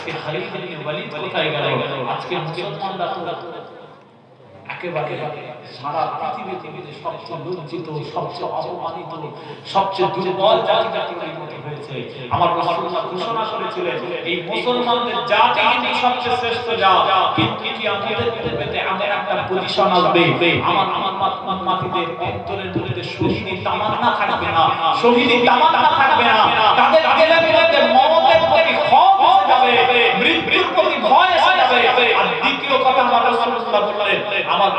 আজকে খালিদ ইবনে ওয়ালিদ কোথায় গেল? আজকে মুসলমানরা তো একেবারে সারা পৃথিবীতে সবচেয়ে লজ্জিত, সবচেয়ে অপমানিত, সবচেয়ে দুর্বল জাতিতে পরিণত হয়েছে। আমার রাসূলুল্লাহ ঘোষণা করেছিলেন এই মুসলমানদের জাতি কিন্তু সবচেয়ে শ্রেষ্ঠ জাত, কিন্তু কিয়ামতের পূর্বেতে এমন একটা পজিশন আসবে আমার মাটিদের অন্তরের মধ্যে শহীদি তামান্না থাকবে না, শহীদি তামান্না থাকবে না, তাদের দিলের মধ্যে মওতের প্রতি খৌফ এসে যাবে, মৃত্যুর প্রতি ভয় এসে যাবে। আর দ্বিতীয় কথা আমার রাসূলুল্লাহ বললেন আমার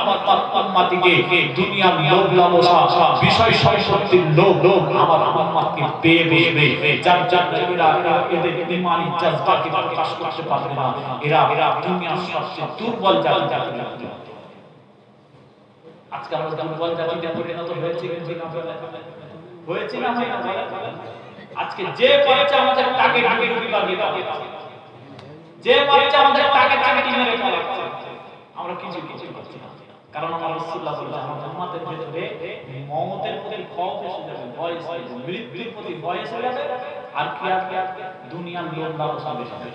উম্মতিকে দুনিয়ার লোভ লালসা, বিষয় সম্পত্তির লোভ আমার উম্মতকে পেয়ে বসবে, যার এরা এদের ঈমানি জজবাকে প্রকাশ করতে পারবে না। এরা দুনিয়ার সবচেয়ে দুর্বল জাতি। আজকে আমরা দুর্বল জাতিতে পরিণত হয়েছে হয়েছে না আজকে যে পারছে আমাদের টাকে বিভাগে যে পারছে আমাদের টাকে মেরে ফেলাচ্ছে, আমরা কিছু করছি না। কারণ আমার রাসূলুল্লাহ বলেছেন আমার উম্মতের ভিতরে মওতের প্রতি খৌফ এসে যাবে, ভয় এসে যাবে, মৃত্যুর প্রতি ভয় এসে যাবে, আর কিয়ামত দুনিয়ার লোভ লালসা বেশি হবে।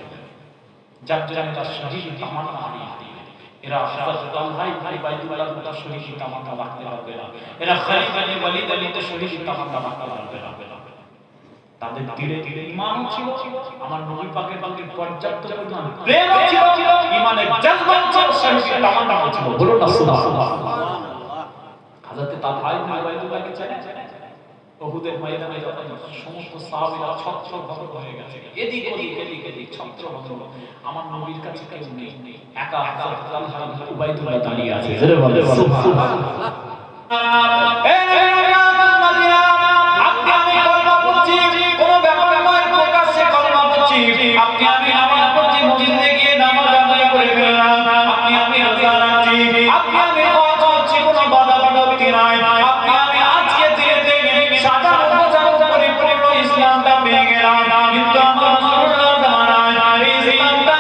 যার জন্য তার শহীদ তামান্না হারিয়ে দিবে। এরা হযরত তালহা ইবনে উবাইদুল্লাহর মতো শহীদ তামান্না রাখতে পারবে না, এরা খালিদ ইবনে ওয়ালিদ এর মতো শহীদ তামান্না রাখতে পারবে না। তাদের দিলে ঈমান ছিল, আমার নবী পাকের প্রতি পর্যাপ্ত পরিমাণ প্রেম ছিল, ঈমানের জজবা ছিল, শহীদ তামান্না ছিল। বলুন না সুবহানাল্লাহ। হযরত তালহা ইবনে উবাইদুল্লাহকে চেনেন? উহুদের ময়দানে যখন সমস্ত সাহাবীরা ছত্রভঙ্গ হয়ে গেছে, এদিক ওদিক ছত্রভঙ্গ, আমার নবীর কাছে কেউ নেই, একা হযরত তালহা ইবনে উবাইদুল্লাহ দাঁড়িয়ে আছে। জোরে বলেন সুবহানাল্লাহ। আপনি আমি নামাজ পড়ছি, মসজিদে গিয়ে নামাজ আদায় করে ফেললাম, আপনি আমি আযান আছি, আপনি আমি ওয়াজ করছি, কোনো বাধা বিপত্তি নাই, আপনি আমি আজকে ধীরে সাজানো গোছানো পরিপূর্ণ ইসলামটা পেয়ে গেলাম। কিন্তু আমার রাসূলুল্লাহ জামানায় এই ইসলামটা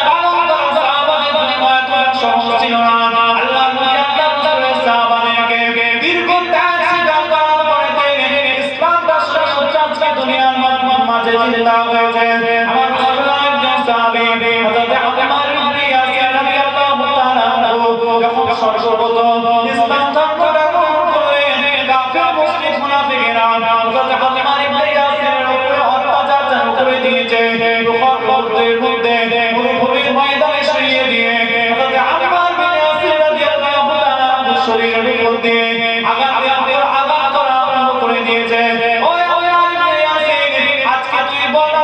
পালন করা সাহাবাদের পরিমাণ সহজ ছিল না। আল্লাহ নবী আল্লাহ রাসূলের সাহাবাদেরকে দীর্ঘ ত্যাগ স্বীকার করার পরে ইসলামটা সর্বোচ্চ আজকে দুনিয়ার মাঝে জিন্দা হয়েছে। আমার রাসূলুল্লাহ একজন সাহাবী হযরত আম্মার ইবনে ইয়াসির রাদিয়াল্লাহু তাআলা আনহু যখন সর্বপ্রথম ইসলাম ধর্মটা গ্রহণ করলেন, কাফের মুশরিক মুনাফিকেরা হযরত আম্মার ইবনে ইয়াসিরের উপর অত্যাচার চালু করে দিয়েছে। মুখের মধ্যে মরুভূমির ময়দানে শুইয়ে দিয়ে হযরত আম্মার ইবনে ইয়াসির রাদিয়াল্লাহু তাআলা আনহু শরীরের মধ্যে আঘাত করা আরম্ভ করে দিয়েছে। ওই ইবনে ইয়াসির, আজকে তুই বল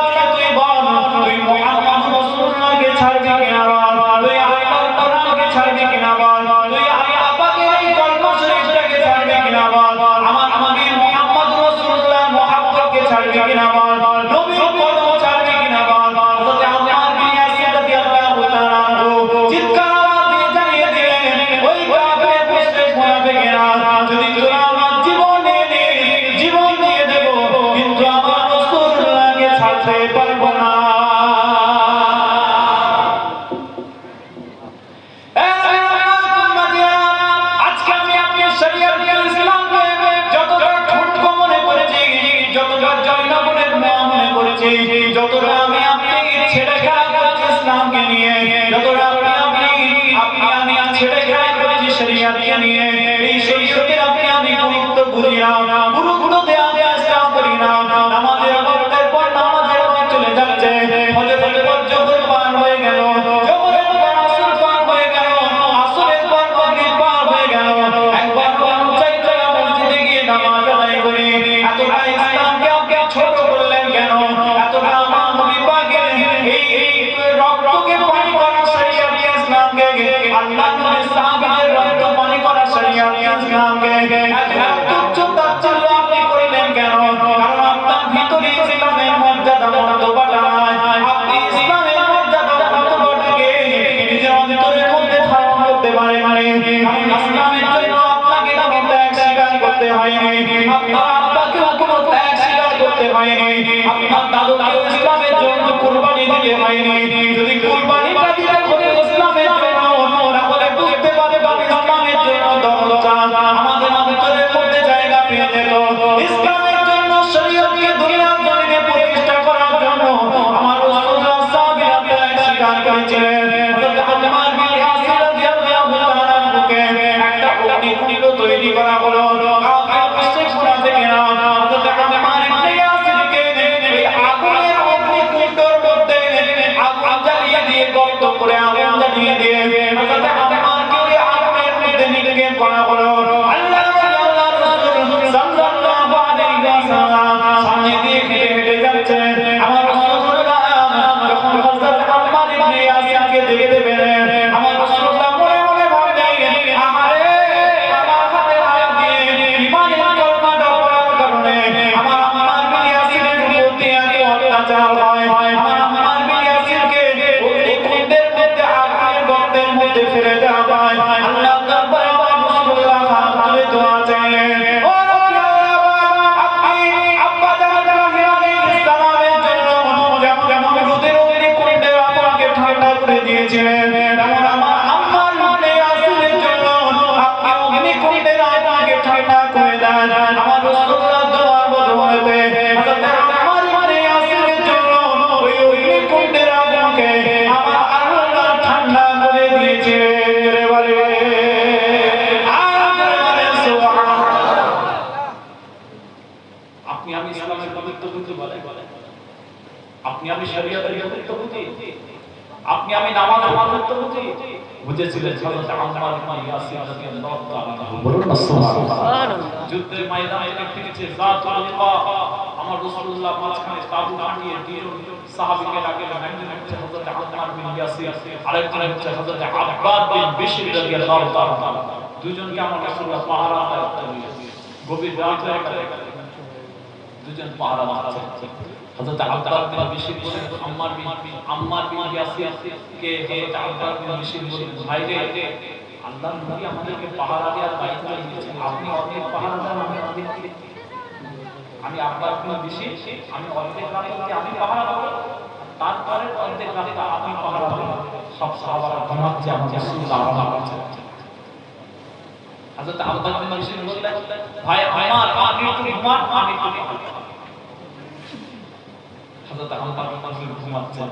তুই মুহাম্মদ রাসূলুল্লাহকে ছাড়বি কিনা বল, তুই আল্লাহর কোরআনকে ছাড়বি কিনা বল, তুই আল্লাহ পাকের এই কলমা শরীফটাকে ছাড়বি কিনা বল, আমার নবী মুহাম্মদ রাসূলুল্লাহ মুহাম্মদকে ছাড়বি কিনা বল, নবীর কদম ছাড়বি কিনা বল। হযরত আম্মার বিন ইয়াসির রাদিয়াল্লাহু তাআলা আনহু চিৎকার আওয়াজ দিয়ে জানিয়ে দিলেন, ওই কাফের মুশরিক মুনাফিকেরা, যদি তোরা আমার জীবন দিয়ে দেব, কিন্তু আমার রাসূলুল্লাহকে ছাড়তে পারবো না। আজকে আমি আপনার শরীয়ত ইসলামকে যতটা ঠুনকো মনে করেছি, যতটা জয়নগরের মনে করেছি, যতটা আমি আপনি ছেড়ে খেলা করেছি ইসলামকে নিয়ে, যতটা আমি ছেড়ে খেলা করেছি শরীয়তকে নিয়ে, এই শরীয়তের আমি গুরুত্ব বুঝি না, গুরুত্ব দেওয়া চেষ্টা করি না। আমাদের অবস্থার পর নামাজের পর চলে যাচ্ছে, ফজরের পর জোহর পার হয়ে গেল, জোহরের পর আসর পার হয়ে গেল, আসরের পর মাগরিব পার হয়ে গেল, একবার চাইতে মসজিদে গিয়ে নামাজ আদায় করি। এতটা ইসলামকে আপনি ছোট করলেন কেন? এতটা আমার নবী পাকের এই রক্তকে পানি করা শরীয়ত ইসলামকে, আল্লাহ নবীর সাহাবাদের রক্ত পানি করা শরীয়ত ইসলামকে আপনি করলেন কেন? কারণ আপনার ভিতরে ইসলামের মর্যাদা মর্তবাটা নাই, আপনি ইসলামের মর্যাদা মর্তবাটাকে নিজের অন্তরের মধ্যে ধারণ করতে পারেন। কারণ ইসলামের জন্য আপনাকে কোনো ত্যাগ স্বীকার করতে হয়নি, আপনার আব্বাকেও কোনো ত্যাগ স্বীকার করতে হয়নি, আপনার দাদুকেও ইসলামের জন্য কুরবানি দিতে হয়নি। যদি কুরবানিটা দিতে হতো ইসলামের জন্য, তাহলে বুঝতে পারবে ইসলামের জন্য দরজা আমাদের অন্তরের মধ্যে জায়গা পেয়ে যেত। ইসলামের জন্য শরীয়তকে দুনিয়ার জমিনে প্রতিষ্ঠা করার জন্য আমার রাসূলুল্লাহ সাহাবীরা ত্যাগ মধ্যে ফিরে দেওয়া হয় আল্লাহ দরবারে রাসূলুল্লাহ তুলে দোয়া চাইলেন ও আপনি আব্বা জান ইব্রাহিম সালামের জন্য যেমন রোদের ওই কোণে আপনাকে ঠান্ডা করে দিয়েছিলেন তেমন আমার আম্মার মনে আসলের জন্য আপনি অগ্নি কোণে আপনাকে ঠান্ডা করে দেন আমার রাসূলুল্লাহ দোয়ার বদৌলতে হযরত আম্মার মনে আসলের জন্য ওই অগ্নি কোণে আপনাকে আমার আল্লাহ ঠান্ডা করে দিয়েছিলেন বলে আপনি আমি ইসলামের পবিত্র বুঝি বলে আপনি আমি শরীয়তের পবিত্র বুঝি আপনি আমি নামাজের পবিত্র বুঝি বুঝেছিলেন হযরত আম্মার ইবনে ইয়াসির রাদিয়াল্লাহু তাআলা বলুন না সুবহানাল্লাহ যুদ্ধের ময়দানে দেখতেছে যাতুল লিকা আমার রাসূলুল্লাহ মাঝখানে তাবু টাঙিয়ে দুজন সাহাবীকে রাখলেন একজন হচ্ছে হযরত আম্মার বিন ইয়াসির আরেকজন হচ্ছে হযরত আব্বাদ বিন বিশর রাদিয়াল্লাহু তাআলা দুজনকে আমার রাসূলুল্লাহ পাহারা দিয়েছেন গভীর রাতে দুজন পাহারা দিচ্ছেন হযরত আব্বাদ বিন বিশর বলেন আম্মার বিন ইয়াসির কে হযরত আব্বাদ বিন বিশর বলেন ভাই রে আল্লাহর নবী আমাদেরকে পাহারা দেওয়ার দায়িত্ব দিয়েছেন আপনি অর্ধেক পাহারা দেন আমি অর্ধেক আমি আব্বাদ বিন বিশর আমি অর্ধেক রাতে আমি পাহারা দেব তারপরে অর্ধেক রাতে আপনি পাহারা দেবেন সব সাহাবারা ঘুমাচ্ছে আমার রাসূলুল্লাহ আরাম করছেন হযরত আব্বাদ বিন বিশর বললেন ভাই আমার আপনি একটু ঘুমান আমি একটু হযরত আব্বাদ বিন বিশর ঘুমাচ্ছেন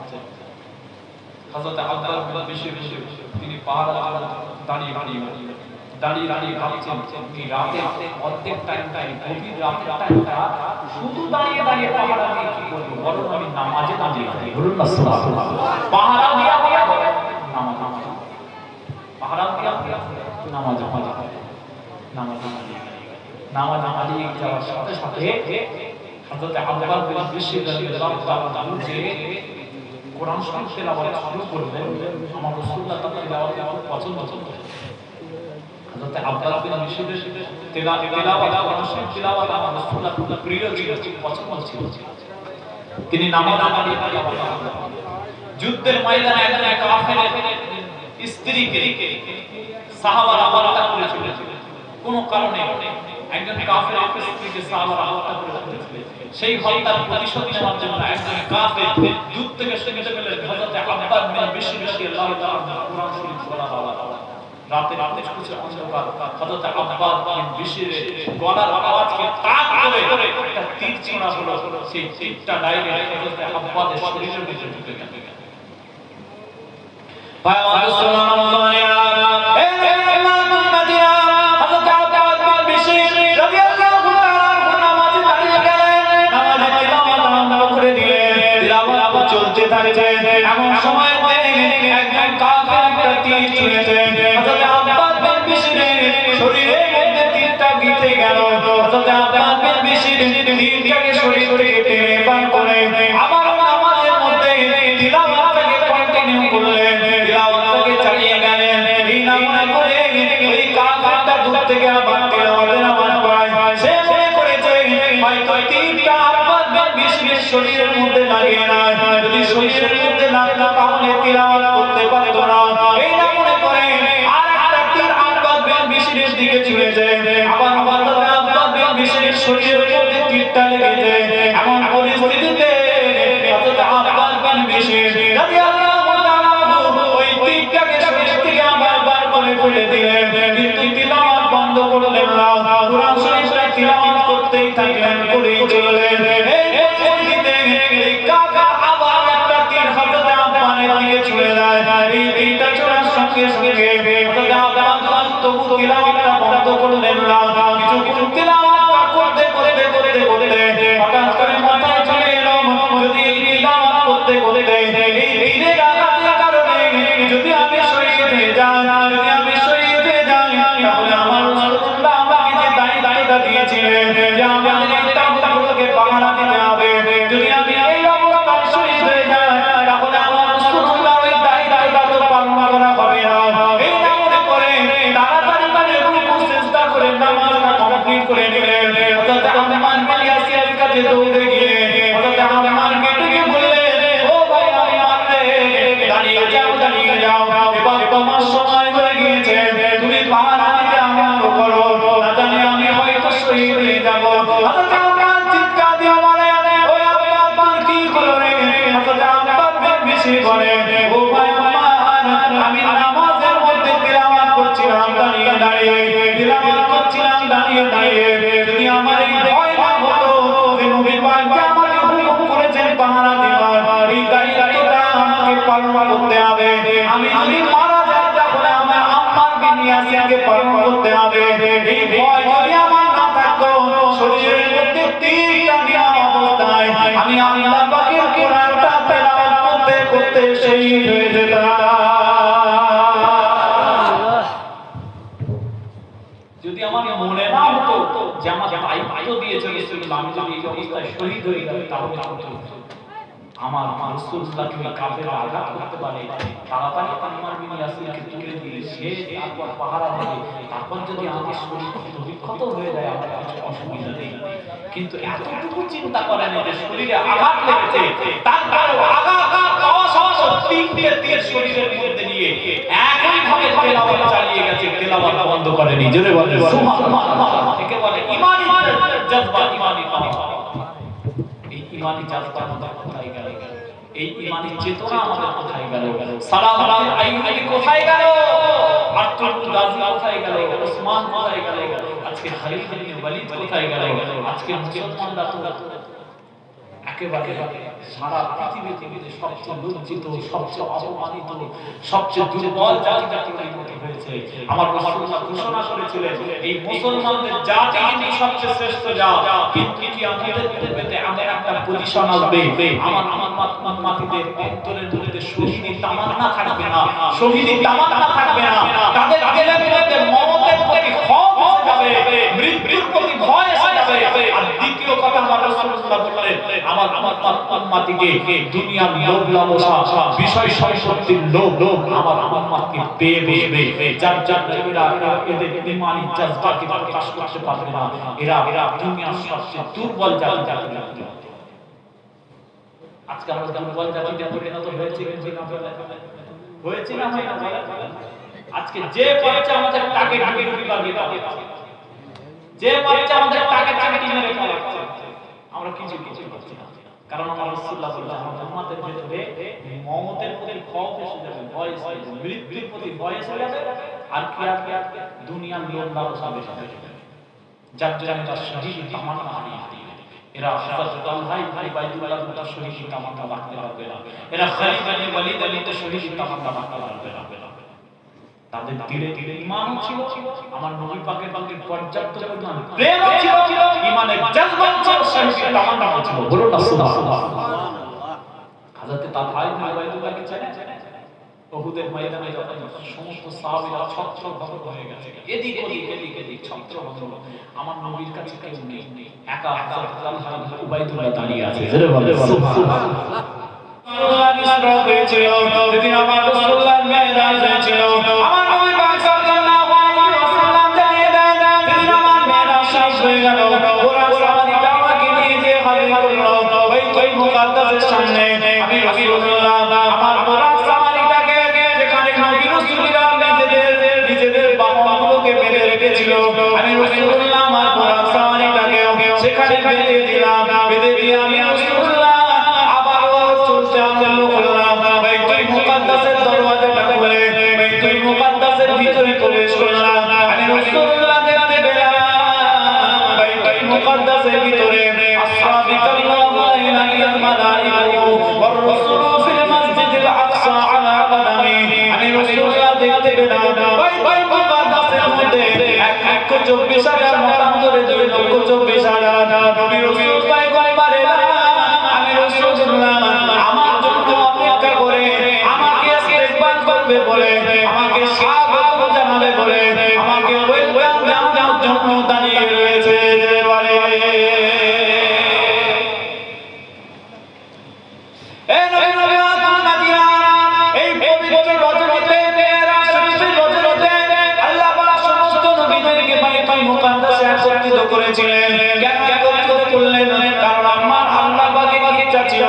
হযরত আব্বাদ বিন বিশর তিনি পাহারা দাঁড়িয়ে ভাবছেন এই রাতে অর্ধেক টাইমটাই গভীর রাতের টাইমটা শুধু দাঁড়িয়ে পাহারা দিয়ে কি করব বরং আমি নামাজে দাঁড়িয়ে বলুন না সুবহানাল্লাহ পাহারা দিয়া নামাজ পাহারা দিয়া নামাজ যাওয়ার সাথে সাথে হযরত আব্বাদ বিন বিশর রাদিয়াল্লাহু তাআলা যে কোরআন শরীফ তেলাওয়াত শুরু করলেন আমার রাসূলুল্লাহ তেলাওয়াত পছন্দ হযরত আব্বাদ বিন বিশরের তেলাওয়াত কোরআন শরীফ তেলাওয়াত আমার রাসূলুল্লাহ প্রিয় ছিল পছন্দ ছিল তিনি নামাজ যুদ্ধের ময়দানে একজন কাফেরের স্ত্রীকে সাহাবারা হত্যা করেছিল কোন কারণে একজন কাফেরের স্ত্রীকে সাহাবারা হত্যা করেছিল সেই হত্যার প্রতিশোধ নেওয়ার জন্য একজন কাফের যুদ্ধ থেকে শুনতে পেলেন হযরত আব্বাদ বিন বিশর রাদিয়াল্লাহু তাআলা কুরআন শরীফ পড়া রাতে কিছু অন্ধকার হযরত আব্বাদ বিন বিশরের গলার আওয়াজকে তাক করে একটা তীর ছোড়া হলো সেই তীরটা ডাইরেক্ট হযরত আব্বাদের শরীরের ভিতরে ঢুকে গেল পায়ওয়াজ সুবহানাল্লাহ চলতে থাকে এমন সময়তে একজন কাফের একটা তীর ছুঁড়েছে হযরত আব্বাদ বিন বিশরের শরীরের মধ্যে তীরটা গিতে গেল হযরত আব্বাদ বিন বিশর তীরটাকে শরীর থেকে টেনে বার করে আবার নামাজের মধ্যে তিলাওয়াতটাকে কন্টিনিউ করলেন তিলাওয়াতটাকে চালিয়ে গেলেন এই নামাজ করে ওই কাফেরটা দূর থেকে আবার তিলাওয়াতের আওয়াজ পায় সে মনে করেছে হয়তো তীরটা আব্বাদ বিন বিশরের শরীরের মধ্যে লাগে না যদি শরীরের মধ্যে লাগতো তাহলে তিলাওয়াত করতে পারতো না এই না মনে করে আরেকটা তীর আব্বাদ বিন বিশরের দিকে ছুঁড়েছে আবার আব্বাদ বিন বিশরের শরীরের মধ্যে তীরটা লেগেছে এমন পরিস্থিতিতে হযরত আব্বাদ বিন বিশর রাদিয়াল্লাহু তাআলা ওই তীরটাকে শরীর থেকে আবার বার করে ফেলে দিলেন কিন্তু তিলাওয়াত বন্ধ করলেন না কুরআন শরীফটা তিলাওয়াত করতেই থাকলেন করেই চললেন এই পরিস্থিতিতে এই কাফের আবার একটা তীর হযরত আব্বাদের দিকে ছুঁড়ে দেয় এই তীরটা ছোড়ার সঙ্গে সঙ্গে হযরত আব্বাদ তবু তিলাওয়াতটা বন্ধ করলেন না কিছু তিলাওয়াত করতে হঠাৎ করে মাথায় চলে এলো যদি এই তিলাওয়াত করতে এই তীরের আঘাতের কারণে যদি আমি শহীদ হয়ে যাই তাহলে আমার রাসূলুল্লাহ আমাকে যে দায়িত্বটা দিয়েছিলেন যে আমাদের এই তাবুগুলোকে পাহারা দিতে হবে যদি আমি এই অবস্থায় শহীদ হয়ে যাই তাহলে আমার রাসূলুল্লাহ ওই দায়িত্বটা তো পালন করা হবে না এই না মনে করে তাড়াতাড়ি রুকু সিজদা করে নামাজটা কমপ্লিট করে নিলেন হযরত আম্মার বিন ইয়াসিরের কাছে দৌড়ে গিয়ে হযরত আম্মারকে ডেকে বললেন ও ভাই আম্মার রে দাঁড়িয়ে যাও এবার তোমার সময় ও ভাই আমার আমি নামাজের মধ্যে তিলাওয়াত করছিলাম দাঁড়িয়ে দাঁড়িয়ে তিলাওয়াত করছিলাম দাঁড়িয়ে দাঁড়িয়ে যদি আমার এই ভয় না হতো যে নবী পাক যে আমাকে হুকুম করেছেন পাহারা দেওয়ার এই দায়িত্বটা আমাকে পালন করতে হবে আমি যদি মারা যাই তাহলে আমার আম্মার বিনিয়াসকে পালন করতে হবে এই ভয় যদি আমার না থাকতো শরীরের মধ্যে তীরটা নেওয়া অবস্থায় আমি আল্লাহ পাকের কোরআনটা তেলাওয়াত করতে করতে শহীদ হয়ে যেতাম যদি আমার মনে না হতো যে আমার দায়িত্ব দিয়েছে রাসূলুল্লাহ আমি যদি এই অবস্থায় শহীদ হয়ে যাই তাহলে আমার রাসূলুল্লাহকে কাফেররা আঘাত করতে পারে তাড়াতাড়ি আম্মার বিন ইয়াসিরকে তুলে দিয়ে সে তারপর পাহারা দেবে তারপর যদি আমাদের শরীর ক্ষত হয়ে যায় আমার কিছু অসুবিধা নেই কিন্তু এতটুকু চিন্তা করেন যে শরীরে আঘাত লেগেছে তারপরে আঘাত পাওয়া সত্ত্বেও তিনটে তীর শরীরের মধ্যে নিয়ে একইভাবে তেলাওয়াত চালিয়ে গেছে তেলাওয়াত বন্ধ করেনি জোরে বলেন সুবহানাল্লাহ একে বলে ঈমানি জজবা ঈমানি পাওয়া এই ঈমানি জজবা কোথায় গেল এই ঈমানি চেতনা আমাদের কোথায় গেল সালাম আইয়ুবী কোথায় গেল আব্দুল গাজী কোথায় গেল ওসমান কোথায় গেল আজকে খালিদ ইবনে ওয়ালিদ কোথায় গেল আজকে মুসলমানরা তো একেবারে সারা পৃথিবীতে সবচেয়ে লজ্জিত সবচেয়ে অপমানিত সবচেয়ে দুর্বল জাতি হয়েছে আমার রাসূলুল্লাহ ঘোষণা করেছিলেন এই মুসলমানদের জাতি কিন্তু সবচেয়ে শ্রেষ্ঠ জাত কিন্তু কিয়ামতের দিনে আমাদের একটা পজিশন আসবে আমার মাটিদের অন্তরের মধ্যে শহীদি তামান্না থাকবে না শহীদি তামান্না থাকবে না তাদের দিলের মধ্যে মওতের প্রতি খৌফ যাবে মৃত্যুর প্রতি ভয় এসে যাবে আর দ্বিতীয় কথা আমার রাসূলুল্লাহ বললেন আমার উম্মতিকে দুনিয়ার লোভ লালসা বিষয় সম্পত্তির লোভ আমার উম্মতকে পেয়ে বসবে যার এরা এদের ঈমানি জজবাকে প্রকাশ করতে পারবে না এরা দুনিয়ার সবচেয়ে দুর্বল জাতি আজকে আমরা দুর্বল জাতিতে পরিণত হয়েছে হয়েছে না আজকে যে বাচ্চা আমাদের টাকে ঢুকি লাগিয়ে দাও যে বাচ্চা আমাদের টাকে চাকরি মেরে ফেলাচ্ছে আমরা কিছু করছি না কারণ আমার রাসূলুল্লাহ সাল্লাল্লাহু আলাইহি ওয়াসাল্লাম আমাদের ভিতরে মওতের প্রতি খৌফ এসে যাবে ভয় এসে যাবে মৃত্যুর প্রতি ভয় এসে যাবে আর কি দুনিয়ার লোভ লালসা বেশি হবে যার জন্য তার শহীদ তামান্না হারিয়ে এরা হযরত আল্লাহ ইবনে বাইদুল্লাহ তার শহীদ তামান্না রাখতে পারবে না এরা খালিদ ইবনে ওয়ালিদ তার শহীদ তামান্না রাখতে পারবে না তাদের দিলে ঈমান ছিল আমার নবী পাকের পর্যাপ্ত পরিমাণ প্রেম ছিল ঈমানের জজবা ছিল শহীদ তামান্না ছিল বলুন না সুবহানাল্লাহ হযরত তালহা ইবনে উবাইদুল্লাহকে চেনেন উহুদের ময়দানে যখন সমস্ত সাহাবীরা ছত্রভঙ্গ হয়ে গেছে এদিক ওদিক ছত্রভঙ্গ আমার নবীর কাছে কেউ নেই একা হযরত তালহা ইবনে উবাইদুল্লাহ দাঁড়িয়ে আছে জোরে বলেন সুবহানাল্লাহ আল্লাহ ইসরা হয়েছিল যেদিন আমার রাসূলুল্লাহর মেরাজ হয়েছিল আমার নবী পাক সাল্লাল্লাহু আলাইহি ওয়াসাল্লাম জানিয়ে দেন যেদিন আমার মেরাজ শেষ হয়ে গেল ওরা সাহাবীরা আমাকে নিয়ে যে হাজির করলো বাইতুল মুকাদ্দাসের সামনে আমি রাসূলুল্লাহ আমার পুরা সাহাবীটাকে যেখানে নবী রাসূলরা নিজেদের বাহনগুলোকে বেঁধে রেখেছিল আমি রাসূলুল্লাহ আমার পুরা সাহাবীটাকে সেখানে বেঁধে দিলাম বেঁধে দিয়ে আমি রাসূলুল্লাহ বাইতুল মুকাদ্দাসের দরওয়াজাটা খুলে বাইতুল মুকাদ্দাসের ভিতরে প্রবেশ করলাম আমি রাসূলুল্লাহ দেখতে পেলাম বাইতুল মুকাদ্দাসের ভিতরে আসহাবিকাল্লাহু আলাইহিল মালাইকা ওয়ার রাসূলু ফিল মাসজিদিল আকসা আলা কদামি আমি রাসূলুল্লাহ দেখতে পেলাম বাইতুল মুকাদ্দাসের মধ্যে 1,24,000 মতান্তরে 2,24,000 নবী রাসূল পয়গম্বরের আমি রাসূলুল্লাহ বলে আমাকে স্বাগত জানাবে বলে আমাকে ওয়েলকাম জানানোর জন্য দাঁড়িয়ে রয়েছে বলে এই নবী আত্মাদিরা এই পবিত্র রজনীতে মেরাজ শরীফের রজনীতে আল্লাহ পাক সমস্ত নবীদেরকে বাইতুল মুকাদ্দাসে একত্রিত করেছিলেন কেন একত্রিত করলেন কারণ আমার আল্লাহ পাকের ইচ্ছা ছিল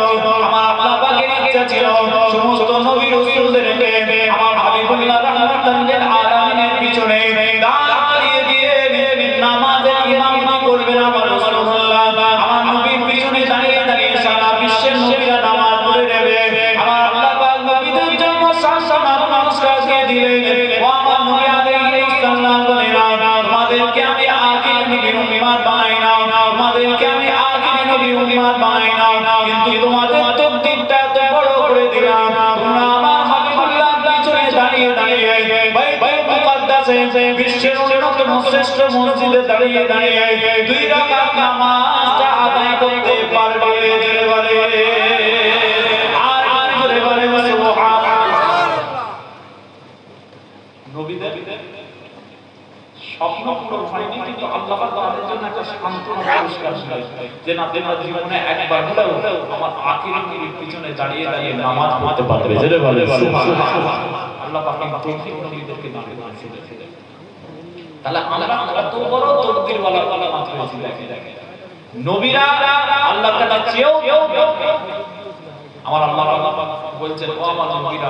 আমার আল্লাহ পাকের ইচ্ছা ছিল সমস্ত নবী রাসূলদেরকে আমার হাবিবুল্লাহ রাহমাতাল লিল আলামিনের পিছনে দাঁড়িয়ে দিয়ে নামাজের ইমামতি করবেন আমার রাসূলুল্লাহ আমার নবীর পিছনে দাঁড়িয়ে দাঁড়িয়ে সারা বিশ্বের নবীরা নামাজ পড়ে নেবে আমার আল্লাহ পাক নবীদের পুরস্কার দিয়ে দিলেন ও আমার নবী আলাইহিস সালাম বলেন তোমাদেরকে আমি আখির নবী উম্মত বানাই না তোমাদেরকে আমি আখির নবী উম্মত বানাই না কিন্তু তোমাদের তকদীরটা এত বড় করে দিলাম তোমরা আমার হাবিবুল্লাহর পিছনে দাঁড়িয়ে দাঁড়িয়ে বাইতুল মুকাদ্দাসে বিশ্বের অন্যতম শ্রেষ্ঠ মসজিদে দাঁড়িয়ে দাঁড়িয়ে 2 রাকাত নামাজটা আদায় করতে পারবে জোরে বলে আর জোরে বলে সুবহানাল্লাহ। নবীদের স্বপ্ন পূরণ হয়নি কিন্তু আল্লাহ পাক তাদের জন্য একটা সান্ত্বনা পুরস্কার দিলেন যে না তোমরা জীবনে একবার হলেও আমার আখির নবীর পিছনে দাঁড়িয়ে দাঁড়িয়ে নামাজ পড়তে পারবে জোরে বলে সুবহানাল্লাহ। আল্লাহ পাক তৌফিক নবীদেরকে দান করেছিলেন। তাহলে আমরা তো বড় তকদিরওয়ালা মাত্র হয়েছি দেখেন নবীরা আল্লাহ তাআলা চেয়েও আমার আল্লাহ বলছেন ও আমার নবীরা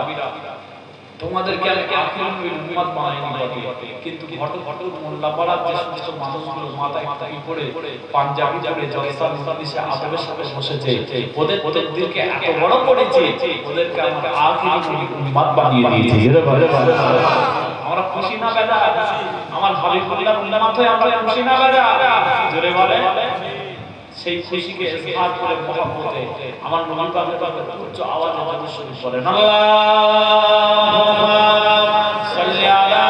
তোমাদেরকে আমি আখির নবীর উম্মত বানাইনি বটে কিন্তু ঘটঘটুর মোল্লাপাড়ার যে সমস্ত মানুষগুলো মাথায় টুপি পরে পাঞ্জাবি পরে জলসা মুসাদিসে আদবের সাথে বসেছে ওদের তকদিরকে এত বড় করেছে ওদেরকে আমার আখির নবীর উম্মত বানিয়ে দিয়েছে আমরা খুশি না বেটা আমার হাবিবুল্লাহ উম্মত হয়ে আমরা খুশি না বেটা জোরে বলে সেই খুশিকে ইজহার করে মহব্বতে আমার নবী পাকের উচ্চ আওয়াজে দরুদ শরীফ পড়েন আল্লাহুম্মা সাল্লি আলা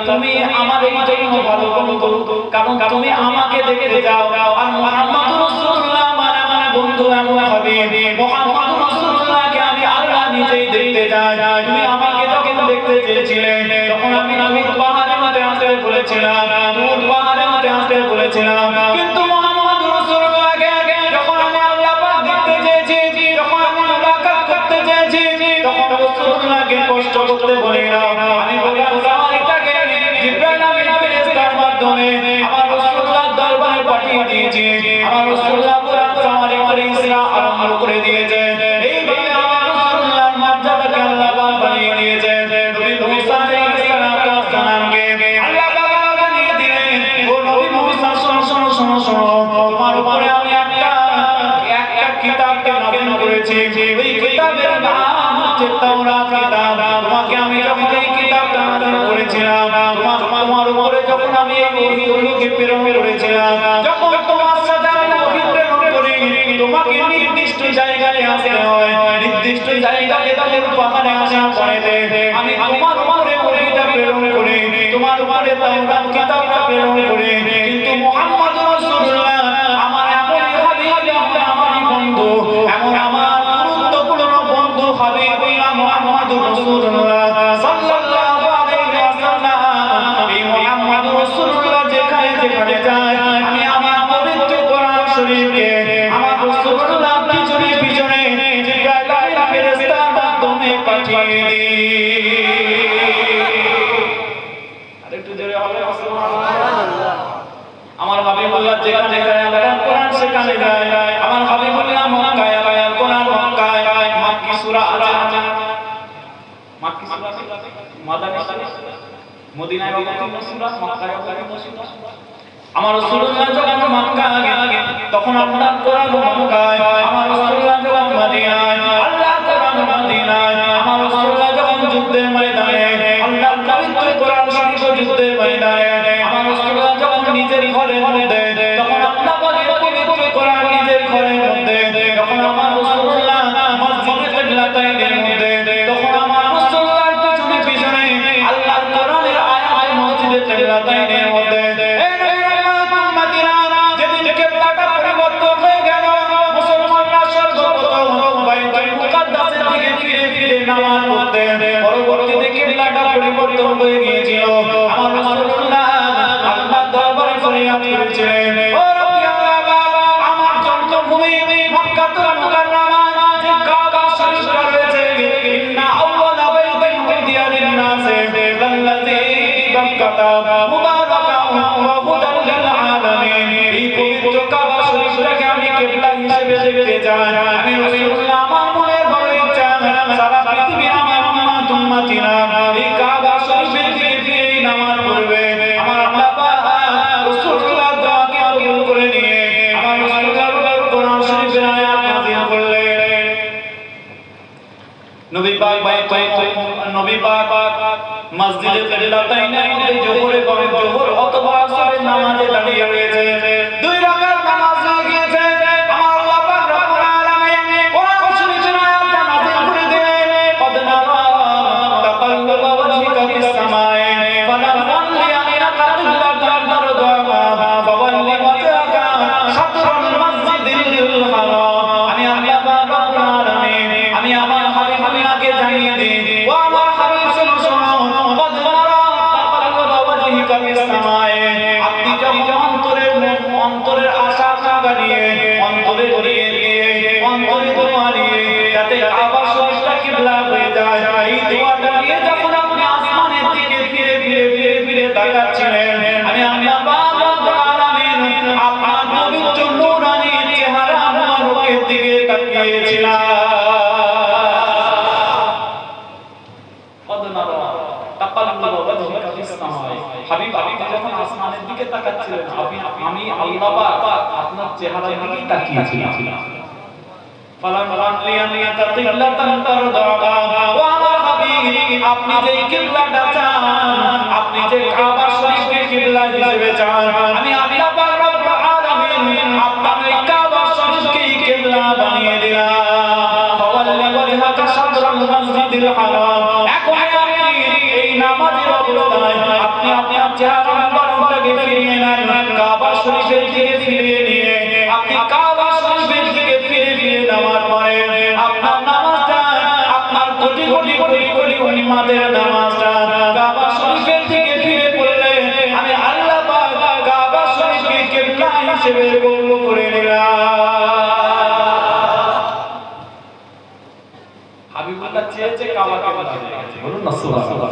তুমি আমাদের জন্য ভালো বন্ধু কারণ তুমি আমাকে দেখতে যাও আর মুহাম্মদুর রাসূলুল্লাহ মানে বন্ধু এমন হবে মুহাম্মদুর রাসূলুল্লাহকে আমি আল্লাহ নিজেই দেখতে যাই তুমি আমাকে যখন দেখতে চেয়েছিলে তখন আমি পাহাড়ের মধ্যে আসতে বলেছিলাম পাহাড়ের মধ্যে আসতে বলেছিলাম কিন্তু মুহাম্মদুর রাসূলুল্লাহকে যখন আমি আল্লাহ পাক দেখতে চেয়েছি যখন আমি মুলাকাত করতে চেয়েছি তখন রাসূলুল্লাহকে কষ্ট করতে বলি না আমি বলি এটাকে তাওরাত কিতাব তোমাকে আমি যখন এই কিতাবটা নাযিল করেছিলাম তোমার উপরে যখন আমি এই ওহীগুলোকে প্রেরণ করেছিলাম যখন তোমার সাথে আমি ওহী প্রেরণ করি তোমাকে নির্দিষ্ট জায়গায় আসতে হয় নির্দিষ্ট জায়গায় তাদের পাহাড়ে আসা পড়ে আমি তোমার উপরে ওহীটা প্রেরণ করি তোমার উপরে তাওরাত কিতাবটা প্রেরণ করি কিন্তু মুহাম্মদ রাসূলুল্লাহ আমার এমন হাবিব আমার বন্ধু এমন আমার গুরুত্বপূর্ণ বন্ধু হাবিবুল্লাহ মুহাম্মদ রাসূলুল্লাহ সাল্লাল্লাহু আলাইহি ওয়াসাল্লাম এই মুহাম্মদ রাসূলুল্লাহ যেখানে যেখানে যায় আমি আমার পবিত্র কোরআন শরীফকে আমার রাসূলুল্লাহ পিছনে পিছনে জিবরাইল ফেরেশতার মাধ্যমে পাঠিয়ে দিই আরেকটু জোরে হবে সুবহানাল্লাহ আমার হাবিবুল্লাহ যেখানে যায় আল্লাহর কোরআন সেখানে যায় আমার হাবিবুল্লাহ মক্কায় আল্লাহর কোরআন মক্কায় মাক্কি সূরা আছে মাক্কি সূরা মাদানী সূরা মদিনায় অবতীর্ণ সূরা মক্কায় অবতীর্ণ সূরা আমার রাসূলুল্লাহ যখন মক্কা গেলেন তখন আল্লাহর কোরআন মক্কায় আমার রাসূলুল্লাহ যখন মদিনায় আল্লাহর কোরআন মদিনায় আমার রাসূলুল্লাহ যখন যুদ্ধের ময়দানে আল্লাহর পবিত্র কোরআন শরীফ যুদ্ধের ময়দানে আমার রাসূলুল্লাহ যখন নিজের ঘরের মধ্যে তখন আল্লাহ পাকের পবিত্র কোরআন নিজের ঘরের মধ্যে যখন আমার রাসূলুল্লাহ মসজিদে কিবলাতাইনের মধ্যে তখন আমার রাসূলুল্লাহর পিছনে পিছনে আল্লাহর কোরআনের আয়াত মসজিদে কিবলাতাইনের মধ্যে নামাজ পড়তে পরবর্তীতে কিবলাটা পরিবর্তন হয়ে গিয়েছিল আমার রাসূলুল্লাহ আল্লাহর দরবারে ফরিয়াদ করেছিলেন ও রব্বি আল্লাহ আমার জন্মভূমি মক্কাতুল মুকাররমা যে কাবা শরীফটা রয়েছে ইন্না আউওয়ালা বাইতিন উদিয়া লিন-নাসি লাল্লাযী বিবাক্কাতা মুবারাকান ওয়া হুদাল লিল আলামিন এই পবিত্র কাবা শরীফটাকে আমি কিবলা হিসেবে দেখতে চাই আমি রাসূলুল্লাহ আমার মনের বড় ইচ্ছা সারা পৃথিবী আমার উম্মতিরা এই কাবা শরীফের দিকে ফিরে নামাজ পড়বে আমার আল্লাহ পাক রাসূলুল্লাহ দোয়াকে কবুল করে নিয়ে আমার রাসূলুল্লাহ কোরআন শরীফের আয়াত নাযিল করলেন নবী পাক মসজিদে কিবলাতাইনের মধ্যে জোহর অথবা আসরের নামাজে দাঁড়িয়ে রয়েছে দুই রাকাত নামাজ হয়ে গিয়েছে আমার আল্লাহ পাক রব্বুল আলামিন কোরআন শরীফের আয়াতটা নাযিল করে দিলেন قد نرى تقلب وجهك في السماء فلنولينك قبلة ترضاها فول وجهك شطر المسجد الحرام আমি আল্লাহ পাক রব্বুল আলামিন আমি আমার হাবিবকে জানিয়ে দিই ও আমার হাবিব শুনো قد نرى تقلب وجهك في السماء আপনি যখন অন্তরের আশা আকাঙ্ক্ষা নিয়ে অন্তরে দোয়া নিয়ে যাতে কাবা শরীফটা কিবলা হয়ে যায় এই দোয়াটা নিয়ে যখন আপনি আসমানের দিকে ফিরে তাকাচ্ছিলেন আমি আল্লাহ পাক রব্বুল আলামিন আপনার পবিত্র নূরানি চেহারা মুবারকের দিকে তাকিয়েছিলাম হাবিব আপনি যখন আসমানের দিকে তাকাচ্ছিলেন আমি আল্লাহ পাক আপনার চেহারার দিকে তাকিয়েছিলাম আপনি যে কিবলাটা চান আপনি যে কাবা শরীফকে কিবলা হিসেবে চান আমি আল্লাহ পাক রব্বুল আলামিন আপনার এই কাবা শরীফকে কিবলা বানিয়ে দিলাম ফাওয়াল্লি ওয়াজহাকা শাতরাল মাসজিদিল হারাম এখন আপনি এই নামাজের অবস্থায় আপনি আপনার চেহারা মুবারকটাকে ফিরিয়ে নেন কাবা শরীফের দিকে ফিরিয়ে নিয়ে আপনি কাবা শরীফের দিকে ফিরে নামাজ পড়েন আপনার নামাজটা আপনার কোটি উম্মতের নামাজটা কাবা শরীফের দিকে ফিরে পড়লে আমি আল্লাহ পাক কাবা শরীফকে কিবলা হিসেবে কবুল করে নিলাম হাবিবুল্লাহ চেয়েছে কাবাকে বলুন না সুবহানাল্লাহ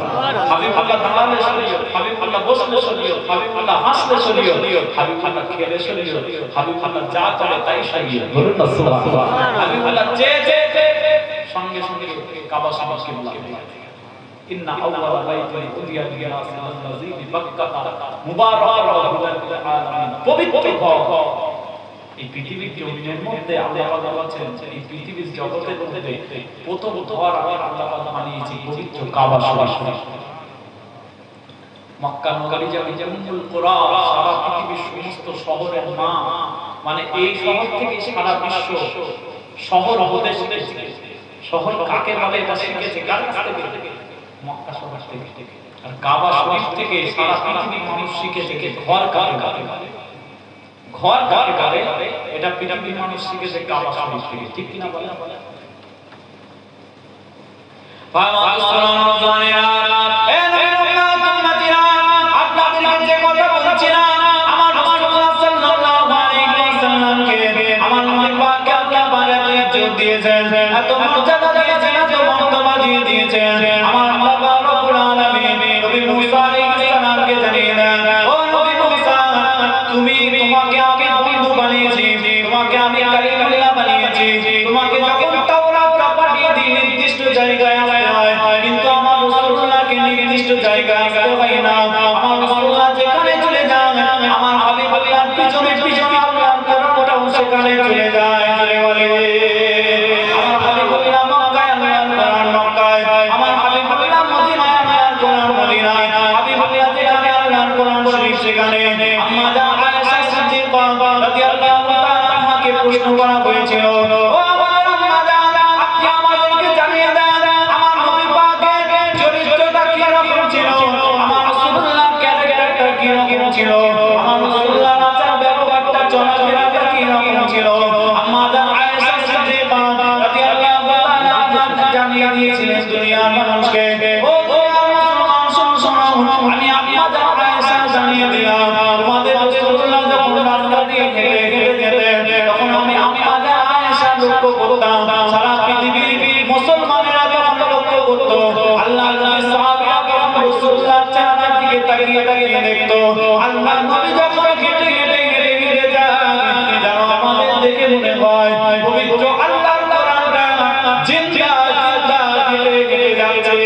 হাবিবুল্লাহ দাঁড়ালে শরীয়ত হাবিবুল্লাহ বসলে শরীয়ত হাবিবুল্লাহ হাসলে শরীয়ত হাবিবুল্লাহ খেলে শরীয়ত হাবিবুল্লাহ যা করে তাই শরীয়ত বলুন না সুবহানাল্লাহ হাবিবুল্লাহ চেয়েছে সঙ্গে সঙ্গে কাবা শরীফ কিবলা ইন্না আউওয়ালা বাইতিন উদিয়া লিন-নাসি লাল্লাযী বিবাক্কাতা মুবারাকান ওয়া হুদাল লিল আলামিন পবিত্র ঘর এই পৃথিবীর জমিনের মধ্যে আল্লাহ তাআলা বলেছেন এই পৃথিবীর জগতের মধ্যে প্রথম ঘর আল্লাহ তাআলা বানিয়েছে পবিত্র কাবা শরীফ। মক্কা নগরী যেমন কোরা সারা পৃথিবীর সমস্ত শহরের মা, মানে এই শহর থেকে সারা বিশ্ব শহর হতে শিখেছে। শহর কাকে বলে এটা শিখেছে কার কাছ থেকে? মক্কা শহর থেকে। আর কাবা শরীফ থেকে সারা পৃথিবীর মানুষ শিখেছে যে ঘর কাকে বলে। ঘর কাকে বলে এটা পৃথিবীর মানুষ শিখেছে কাবা শরীফ থেকে। ঠিক কি না বলেন? এত মর্যাদা দিয়েছেন, এত মর্তবা দিয়ে দিয়েছেন। আমার আল্লাহ রাব্বুল আলামিন নবী মুসা আলাইহিস সালামকে জানিয়ে দেন, ও নবী মুসা, তোমাকে আমি বন্ধু বানিয়েছি, তোমাকে আমি কালিমুল্লাহ বানিয়েছি। তোমাকে যখন তাওরাতটা পাঠিয়ে দিই নির্দিষ্ট জায়গায় আসতে হয়, কিন্তু আমার রাসূলুল্লাহকে নির্দিষ্ট জায়গায় আসতে হয় না। আমার রাসূলুল্লাহ যেখানে চলে যান, আমার হাবিব আল্লাহর পিছনে পিছনে আল্লাহর কোরআনটাও সেখানে চলে যায়। প্রশ্ন করা হয়েছিল, ও আমার আম্মা জান, আপনি আমাদেরকে জানিয়ে দেন আমার নবী পাকের চরিত্রটা কি রকম ছিল, আমার রাসূলুল্লাহর ক্যারেক্টারটা কি রকম ছিল, আমার রাসূলুল্লাহর আচার ব্যবহারটা চলাফেরাটা কি রকম ছিল। আম্মা জান আয়েশা সিদ্দিকা রাদিয়াল্লাহু তাআলা আনহা জানিয়ে দিয়েছিলেন দুনিয়ার মানুষকে, ও মুসলমান শোনো, আমি আম্মা জান আয়েশা জানিয়ে দিলাম তোমাদের রাসূলুল্লাহ যখন রাস্তা দিয়ে হেঁটে যেতেন তখন আমি আম্মা জান আয়েশা লক্ষ্য করতাম, সারা পৃথিবীর মুসলমানেরা যখন লক্ষ্য করত, আল্লাহর নবী সাহাবীরা যখন রাসূলুল্লাহর চেহারার দিকে তাকিয়ে তাকিয়ে দেখত, আল্লাহর নবী যখন হেঁটে যান যেন আমাদের দেখে মনে হয় পবিত্র আল্লাহর কোরআনটা জিন্দা জিন্দা হেঁটে যাচ্ছে।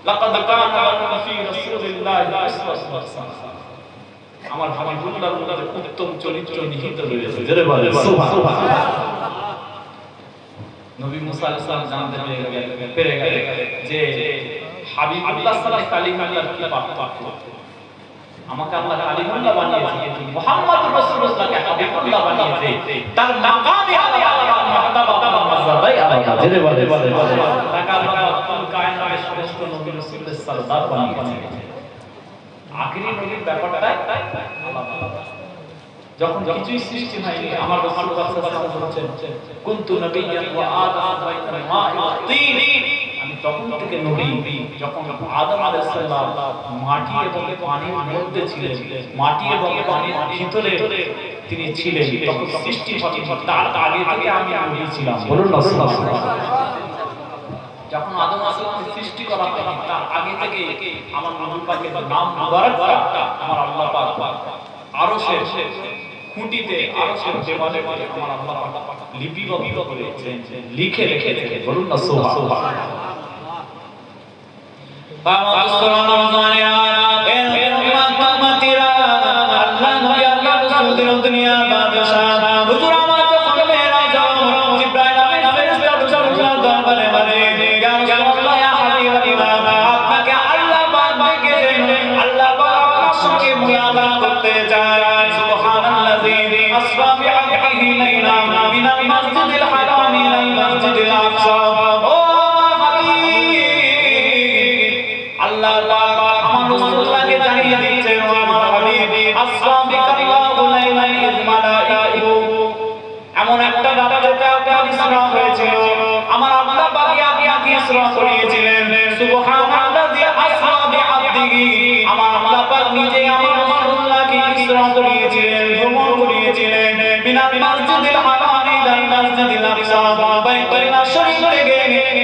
লাকাদ কানা লাকুম ফী রাসূলিল্লাহি উসওয়াতুন হাসানাহ। আমার হাবিবুল্লাহর মধ্যে উত্তম চরিত্র নিহিত রয়েছে। জোরে বলেন সুবহানাল্লাহ। নবী মুসা আলাইহিস সালাম জানতে পেরে গেলেন যে হাবিবুল্লাহ সাল্লাল্লাহু কালিমাল্লাহর কি পার্থক্য। আমাকে আল্লাহ কালিমুল্লাহ বানিয়েছে, মুহাম্মদুর রাসূলুল্লাহকে হাবিবুল্লাহ বানিয়েছে, তার মাকামে আলাদা, মারতাবা মাযহাবাই আলাদা। জোরে বলেন টাকা কুল কায়নাতের সমস্ত নবী রাসূলের সরদার বানিয়েছে। আখেরি নবীর ব্যাপারটা আলাদা। যখন কিছুই সৃষ্টি হয়নি, আমার রাসূল সাল্লাল্লাহু আলাইহি ওয়াসাল্লাম বলেছেন কুনতু নবিয়্যান ওয়া আদম বাইনাল মা'i ওয়াত তিন, আমি তখন থেকে নবী যখন আদম আলাইহিস সালাম মাটি এবং পানির মধ্যে ছিলেন, মাটি এবং পানির ভিতরে তিনি ছিলেন, তখন সৃষ্টি হয়নি, তার আগে থেকে আমি নবী ছিলাম। বলুন না সুবহানাল্লাহ। যখন আদম আলাইহিস সালামকে সৃষ্টি করা হয়নি, তার আগে থেকে আমার নবী পাকের নাম মুবারকটা আমার আল্লাহ পাক আরশের খুঁটিতে আরশের দেওয়ালে আমার আল্লাহ পাক লিপিবদ্ধ করেছেন, লিখে রেখেছেন। বলুন না সুবহানাল্লাহ। দুনিয়া বাদশাহ হুজুর আমার যখন মেরাজ জিবরাইল আমিন ফেরেশতা রাসূলুল্লাহ দরবারে বলে, ইয়া রাসূলুল্লাহ ইয়া হাবিবাল্লাহ, আপনাকে আল্লাহ পাক ডেকেছেন, আল্লাহ পাক আপনার সঙ্গে মুলাকাত করতে চায়। সুবহানাল্লাযী আসরা বিআবদিহি লাইলান মিনাল মাসজিদিল হারাম ইলাল মাসজিদিল আকসা। ও হাবিব, আল্লাহ পাক আমার রাসূলুল্লাহকে জানিয়ে দিচ্ছেন, ও আমার হাবিব, আসরা বিকাল্লাহু লাইলান ইয মালাইকাতু, এমন একটা রাতে আপনার ইসরা হয়েছিল, আমার আল্লাহ পাক আপনাকে ইসরা করিয়েছিলেন। সুবহানাল্লাযী আসরা বিআবদিহি, আমার আল্লাহ পাক নিজে আমার রাসূলুল্লাহকে ইসরা করিয়েছিলেন, ভ্রমণ করিয়েছিলেন, মিনাল মাসজিদিল হারাম ইলাল মাসজিদিল আকসা, বাইতুল শরীফ থেকে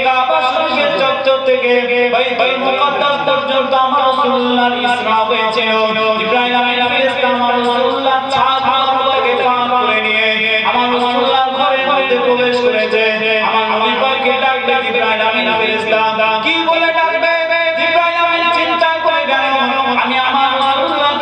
কাবা শরীফের চত্বর থেকে বাইতুল মুকাদ্দাস পর্যন্ত আমার রাসূলুল্লাহর ইসরা হয়েছিল। জিবরাইল আমিন ফেরেশতা আমার রাসূলুল্লাহর ছাদ মুবারককে পার করে নিয়ে আমার রাসূলুল্লাহর ঘরের মধ্যে প্রবেশ করেছে। আমার নবী পাককে ডাকবে জিবরাইল আমিন ফেরেশতা, কি বলে ডাকবে? জিবরাইল আমিন চিন্তা করে গেল, আমি আমার রাসূলুল্লাহকে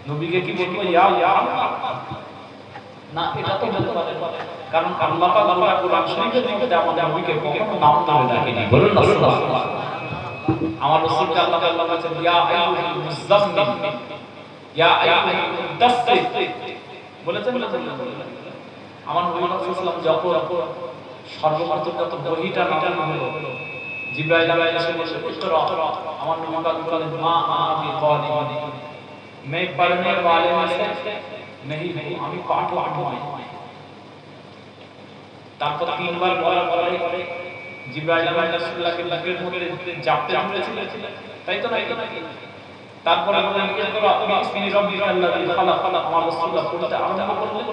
নবীকে কি বলবো ইয়া না, এটা তো বলতে পারে, কারণ আল্লাহ পাক আল্লাহ কোরআন শরীফের মধ্যে আমাদের নবীকে কখনো নাম ধরে ডাকেনি। বলুন না সুবহানাল্লাহ। আমার রাসূলকে আল্লাহ তাআলা বলেছেন ইয়া আইয়ুহাল মুযাম্মিল, ইয়া আইয়ুহাল মুদাসসির বলেছেন। আমার নবী সাল্লাল্লাহু আলাইহি ওয়াসাল্লাম যখন সর্বপ্রথম যত বহিটা নাযিল হলো, জিবরাইল এসে বলছে ইকরা, আমার নবী পাক বলেন মা আনা বিকারি, मैं पढ़ने वाले में से नहीं हूं, আমি পাঠ নয়। তারপর তিনবার বলার পরে জিবরাইল রাসূলুল্লাহকে বুকের মধ্যে চাপতে ধরেছিল, তাই তো নাকি? তারপরে বলেন ইকরা বিসমি রাব্বিকাল্লাযী খালাক, আমার রাসূলুল্লাহ পড়তে আরম্ভ করলেন।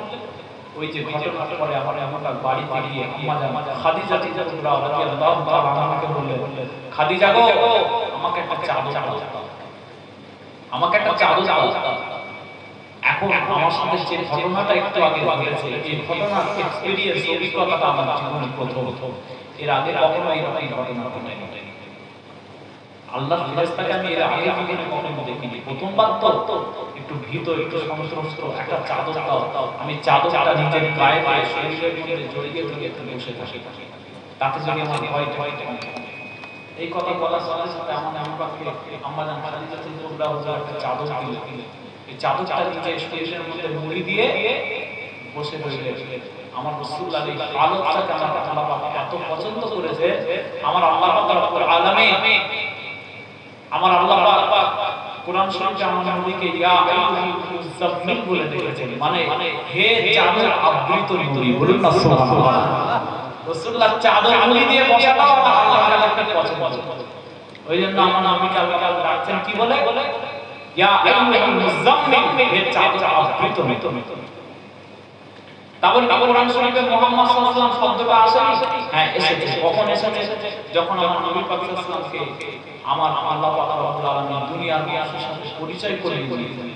ওই যে ঘটনার পরে আমার বাড়ি গিয়ে আম্মা জান খাদিজা রাদিয়াল্লাহু তাআলা আমাকে বললেন, খাদিজা গো, আমাকে একটা চাদর দাও, আমাকে একটা চাদর দাও। এখন আমার সাথে যে ঘটনাটা একটু আগে ঘটেছে, এই ঘটনার এক্সপেরিয়েন্স, অভিজ্ঞতাটা আমার জীবনে প্রথম। এর আগে কখনো এই ঘটনা ঘটেনি। আল্লাহর ফেরেশতাকে আমি এর আগে জীবনে কখনো দেখিনি। প্রথমবার তো একটু ভীত, একটু সন্ত্রস্ত, একটা চাদর দাও। আমি চাদরটা নিজের গায়ে গায়ে শরীরের মধ্যে জড়িয়ে বসে থাকি, তাতে যদি আমার ভয় কম। এই কথা বলার সাথে সাথে আম্মা জান খাদিজা রাদিয়াল্লাহু তাআলা একটা চাদর দিলেন। এই চাদরটা নিজের শরীরের মধ্যে মুড়ি দিয়ে বসে রইলেন। আমার রাসূলুল্লাহ এই হালতটাকে আমার আল্লাহ পাক এত পছন্দ করেছে। আমার আল্লাহ পাক রব্বুল আলামিন, আমার আল্লাহ পাক কোরআন শরীফে আমার নবীকে ইয়া আইয়ুহাল মুযাম্মিল বলে ডেকেছেন, মানে হে চাদর আবৃত নবী। বলুন না সুবহানাল্লাহ। রাসূলুল্লাহ চাদর মুড়ি দিয়ে বসাটা আল্লাহ তাআলার একটা পছন্দ। ওইজন্য আমার নবীকে আল্লাহ ডাকছেন কি বলে? ইয়া আইয়ুহাল মুযাম্মিল, হে চাদর আবৃত নবী। তারপর কোরআন শরীফে মুহাম্মদ সাল্লাল্লাহু আলাইহি ওয়াসাল্লাম শব্দটা আসেনি? হ্যাঁ, এসেছে। কখন এসেছে? যখন আমার নবী পাক সাল্লাল্লাহু আলাইহি ওয়াসাল্লামকে আমার আল্লাহ পাক রব্বুল আলামিন দুনিয়ার মানুষের সাথে পরিচয় করে দিয়েছেন।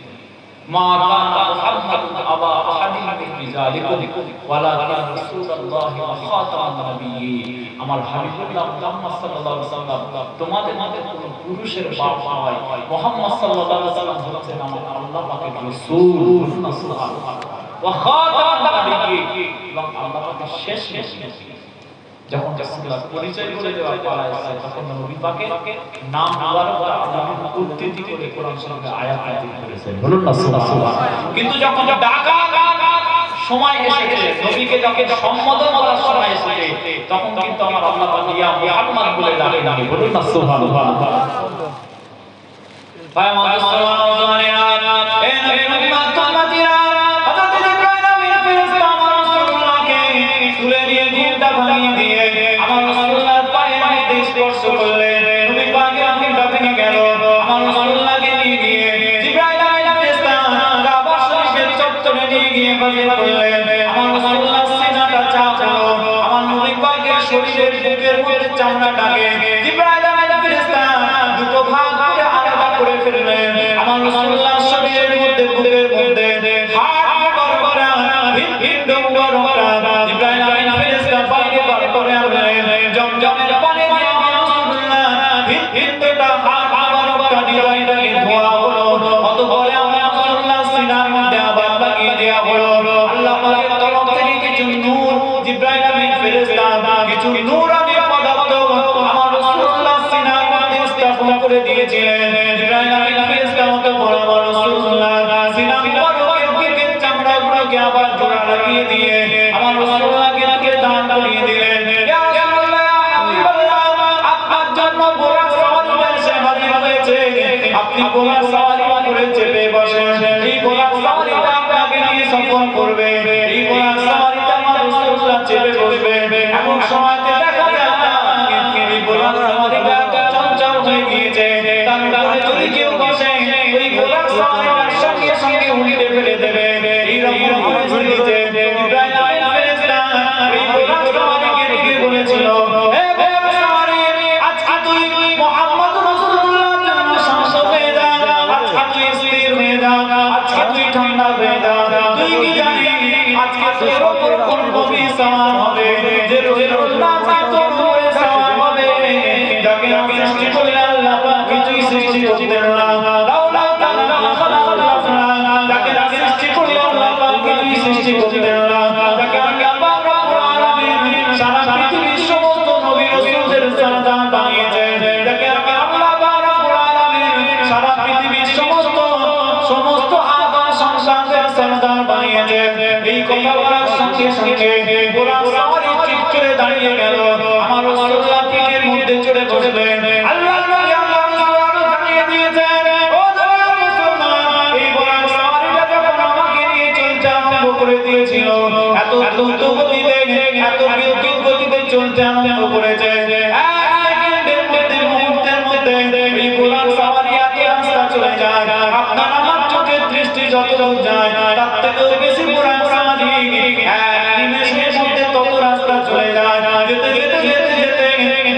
মা কানা মুহাম্মাদুন আবা আহাদিন মিন রিজালিকুম ওয়ালাকিন রাসূলুল্লাহি ওয়া খাতামান নাবিয়্যিন। আমার হাবিবুল্লাহ মুহাম্মদ সাল্লাল্লাহু আলাইহি ওয়াসাল্লাম তোমাদের মধ্যে কোনো পুরুষের বাপ নয়। মুহাম্মদ সাল্লাল্লাহু আলাইহি ওয়াসাল্লাম হচ্ছেন আমার আল্লাহ পাকের রাসূল। সুবহানাল্লাহ। ওয়া খাতামান নাবিয়্যিন, এবং আল্লাহ পাকের শেষ নবী। যখন রাসূলুল্লাহ পরিচয় করে দেওয়া পালা এসেছে, তখন নবী পাকের নাম মুবারকটা আল্লাহ উদ্ধৃতি করে কোরআন শরীফে আয়াত নাযিল করেছেন। বলুন না সুবহানাল্লাহ। কিন্তু যখন ডাকা সময় এসেছে, নবীকে যখন সম্বোধন করার সময় এসেছে, তখন কিন্তু আমার আল্লাহ পাক ইয়া মুহাম্মদ বলে ডাকেন। বলুন না সুবহানাল্লাহ। ভাই আমাদের মুসলমানেরা, এই নবীর উম্মত-উম্মতিরা, হযরত জিবরাইল আমিন ফেরেশতা আমার রাসূলুল্লাহকে তুলে নিয়ে ঘুমটা ভাঙিয়ে দিয়ে আমার রাসূলুল্লাহর পায়ের মধ্যে স্পর্শ করলেন। নবী পাকের ঘুমটা ভেঙে গেল। আমার রাসূলুল্লাহকে নিয়ে গিয়ে জিবরাইল আমিন ফেরেশতা কাবা শরীফের চত্বরে নিয়ে গিয়ে হাজির করলেন। আমার রাসূলুল্লাহর সিনাটা চাপলো। আমার নবী পাকের শরীরের বুকের মধ্যে চামড়াটাকে জিবরাইল আমিন ফেরেশতা দুটো ভাগ করে আলাদা করে ফেললেন। আমার রাসূলুল্লাহর শরীরের মধ্যে, বুকের মধ্যে হাড় গড়গড়া, হৃৎপিণ্ড গড়গড়া জিবরাইল আমিন ফেরেশতা বাইরে বার করে আনলেন। জমজমের পানি দিয়ে আমার রাসূলুল্লাহ হৃৎপিণ্ডটা, হাড় গড়গড়া হৃদয়টাকে ধোয়া হলো। অতঃপর আমার রাসূলুল্লাহ সিনার মধ্যে আবার লাগিয়ে দেওয়া হলো। আল্লাহ পাকের তরফ থেকে কিছু নূর, জিবরাইল আমিন ফেরেশতা কিছু নূরানি পদার্থ আমার রাসূলুল্লাহ সিনার মধ্যে স্থাপন করে দিয়েছিলেন। জিবরাইল আমিন ফেরেশতা মতো বড় বড় রাসূলুল্লাহ সিনার মুবারকের চামড়াগুলোকে আবার জোড়া লাগিয়ে দিয়ে আমার রাসূলুল্লাহকে দান করিয়ে দিলেন। ইয়া রাসূলুল্লাহ, ইয়া হাবিবাল্লাহ, আপনার জন্য ঘোড়ার সওয়ারিটা এসে হাজির হয়েছে। আপনি ঘোড়ার সওয়ারি করে চেপে বসেন। এই ঘোড়ার সওয়ারিটা আপনাকে নিয়ে সফর করবে। এই ঘোড়ার সওয়ারিটা আমার রাসূলুল্লাহ চেপে বসবে। এমন সময়তে দেখা যায় এই ঘোড়ার সওয়ারিটা চঞ্চল হয়ে গিয়েছে। তার উপরে যদি কেউ বসে, ওই ঘোড়ার সওয়ারিটার সঙ্গে সঙ্গে উল্টে ফেলে দেবে। এইরকম পরিস্থিতিতে জিবরাইল আমিন ফেরেশতা এই ঘোড়ার সওয়ারিকে ডেকে বলেছিল, হে ঘোড়ার সওয়ারি, আজকে তুই মুহাম্মদ রাসূলুল্লাহর জন্য শান্ত হয়ে যা, আজকে তুই স্থির হয়ে যা, আজকে তুই ঠান্ডা হয়ে যা। তুই কি জানিস আজকে তোর উপর কোন নবী সওয়ার হবে? যে রাসূলুল্লাহ তোর উপরে সওয়ার হবে, যাকে সৃষ্টি করলেন আল্লাহ পাক কিছুই সৃষ্টি করতেন না। লাউলা তাআলা কথা বলার সঙ্গে সঙ্গে বুরাক সাওয়ারি চুপ করে দাঁড়িয়ে গেল। আমার রাসূলুল্লাহ পিঠের মধ্যে চড়ে বসলেন। আল্লাহ নবী আল্লাহ রাসূল জানিয়ে দিয়েছেন, ও মুসলমান, এই বুরাক সাওয়ারিটা যখন আমাকে নিয়ে চলতে আরম্ভ করে দিয়েছিল, এত দ্রুত গতিতে, এত বিদ্যুৎ গতিতে চলতে আরম্ভ করেছে, মুহূর্তের মধ্যে এই বুরাক সাওয়ারি এত রাস্তা চলে যায়, আপনার আমার চোখের দৃষ্টি যতদূর যায় তার থেকেও বেশি বুরাক সাওয়ারি এক নিমেষের মধ্যে তত রাস্তা চলে যায়। যেতে যেতে যেতে যেতে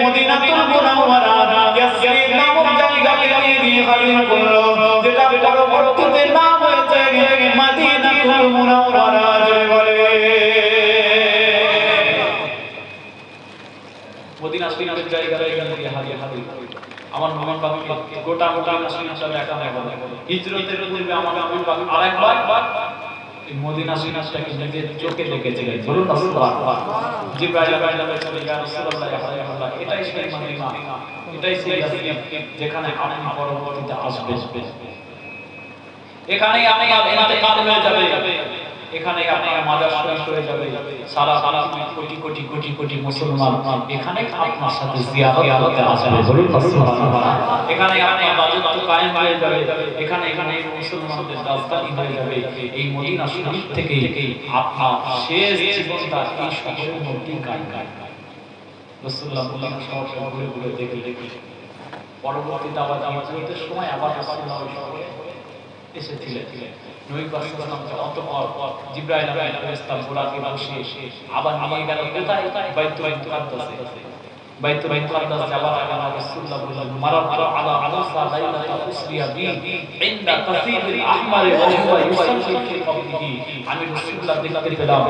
মদিনাতুল মুনাওয়ারা ইয়াসরিব নামক জায়গাকে গিয়ে হাজির করলো, যেটা পরবর্তীতে নাম হয়েছে মদিনাতুল মুনাওয়ারা। জয় বলে মদিনা শরীফের জায়গায় গিয়ে হাজির আমার নবীর পাক গোটা গোটা মদিনা দেখা হবে। হিজরতের পূর্বে আমার নবীর পাক আরেকবার এই মদিনা শরীফটাকে নিজের চোখে দেখেছিলেন। বলুন সুবহানাল্লাহ। জিবরাইল চলে গেল, রাসূলুল্লাহ রাহমাতুল্লাহ, এটাই সেই মদিনা, এটাই সেই ইয়াসরিব যেখানে আপনি পরবর্তীতে আসবেন। এখানেই আপনার ইন্তেকাল হয়ে যাবে, এখানে আপনার মাজার শরীফ হয়ে যাবে। সারা পৃথিবীর কোটি কোটি কোটি কোটি মুসলমান এখানে আপনার সাথে জিয়ারত করতে আসবে। বলুন সুবহানাল্লাহ। এখানে আপনার রাজত্ব কায়েম হয়ে যাবে, এখানে মুসলমানদের রাজধানী হয়ে যাবে। এই মদিনা শরীফ থেকেই আপনার শেষ জীবনটা এই শহরের মধ্যেই কাটবে। রাসূলুল্লাহ মদিনা শহর ঘুরে ঘুরে দেখে পরবর্তীতে আবার হিজরতের সময় আবার রাসূলুল্লাহ ওই শহরে এসেছিলেন। নবী পাক সাল্লাল্লাহু আলাইহি ওয়াসাল্লাম জিবরাইল আলাইহিস সালাম বুরাকে বসিয়ে আবার নিয়ে গেল কোথায়? বাইতুল মুকাদ্দাসে। বাইতুল মুকাদ্দাস যাওয়ার আগে রাসূলুল্লাহ বললেন, মারাতু আলা আনসা লাইলাতা উসরিয়া বি ইনদা কাসীবিল আহমার ওয়া হুয়া ইউসাল্লি ফি কবরিহি। আমি রাসূলুল্লাহ দেখতে পেলাম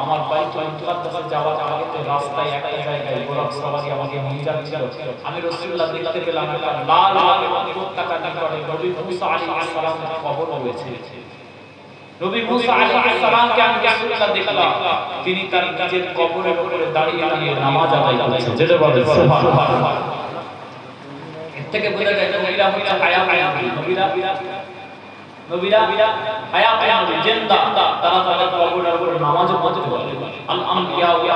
আমার বাইতুল মুকাদ্দাসে যাওয়ার আগে রাস্তায় একটা জায়গায় বুরাক সাওয়ারি আমাকে নিয়ে যাচ্ছিল। আমি রাসূলুল্লাহ দেখতে পেলাম একটা লাল এবং পতাকা নিকটে নবী মুসা আলাইহিস সালামের কবর রয়েছে। নবী মুসা আলাইহিস সালামকে আমি রাসূলুল্লাহ দেখলাম, তিনি তার নিজের কবরের উপরে দাঁড়িয়ে দাঁড়িয়ে নামাজ আদায় করছেন। যেটা বলে সুবহানাল্লাহ। এর থেকে বোঝা যায় নবীরা হচ্ছে হায়াত নবীরা হায়াত নবী জিন্দা, তারা তাদের কবরের উপরে নামাজও পড়তে পারে। আল আমবিয়া ওয়া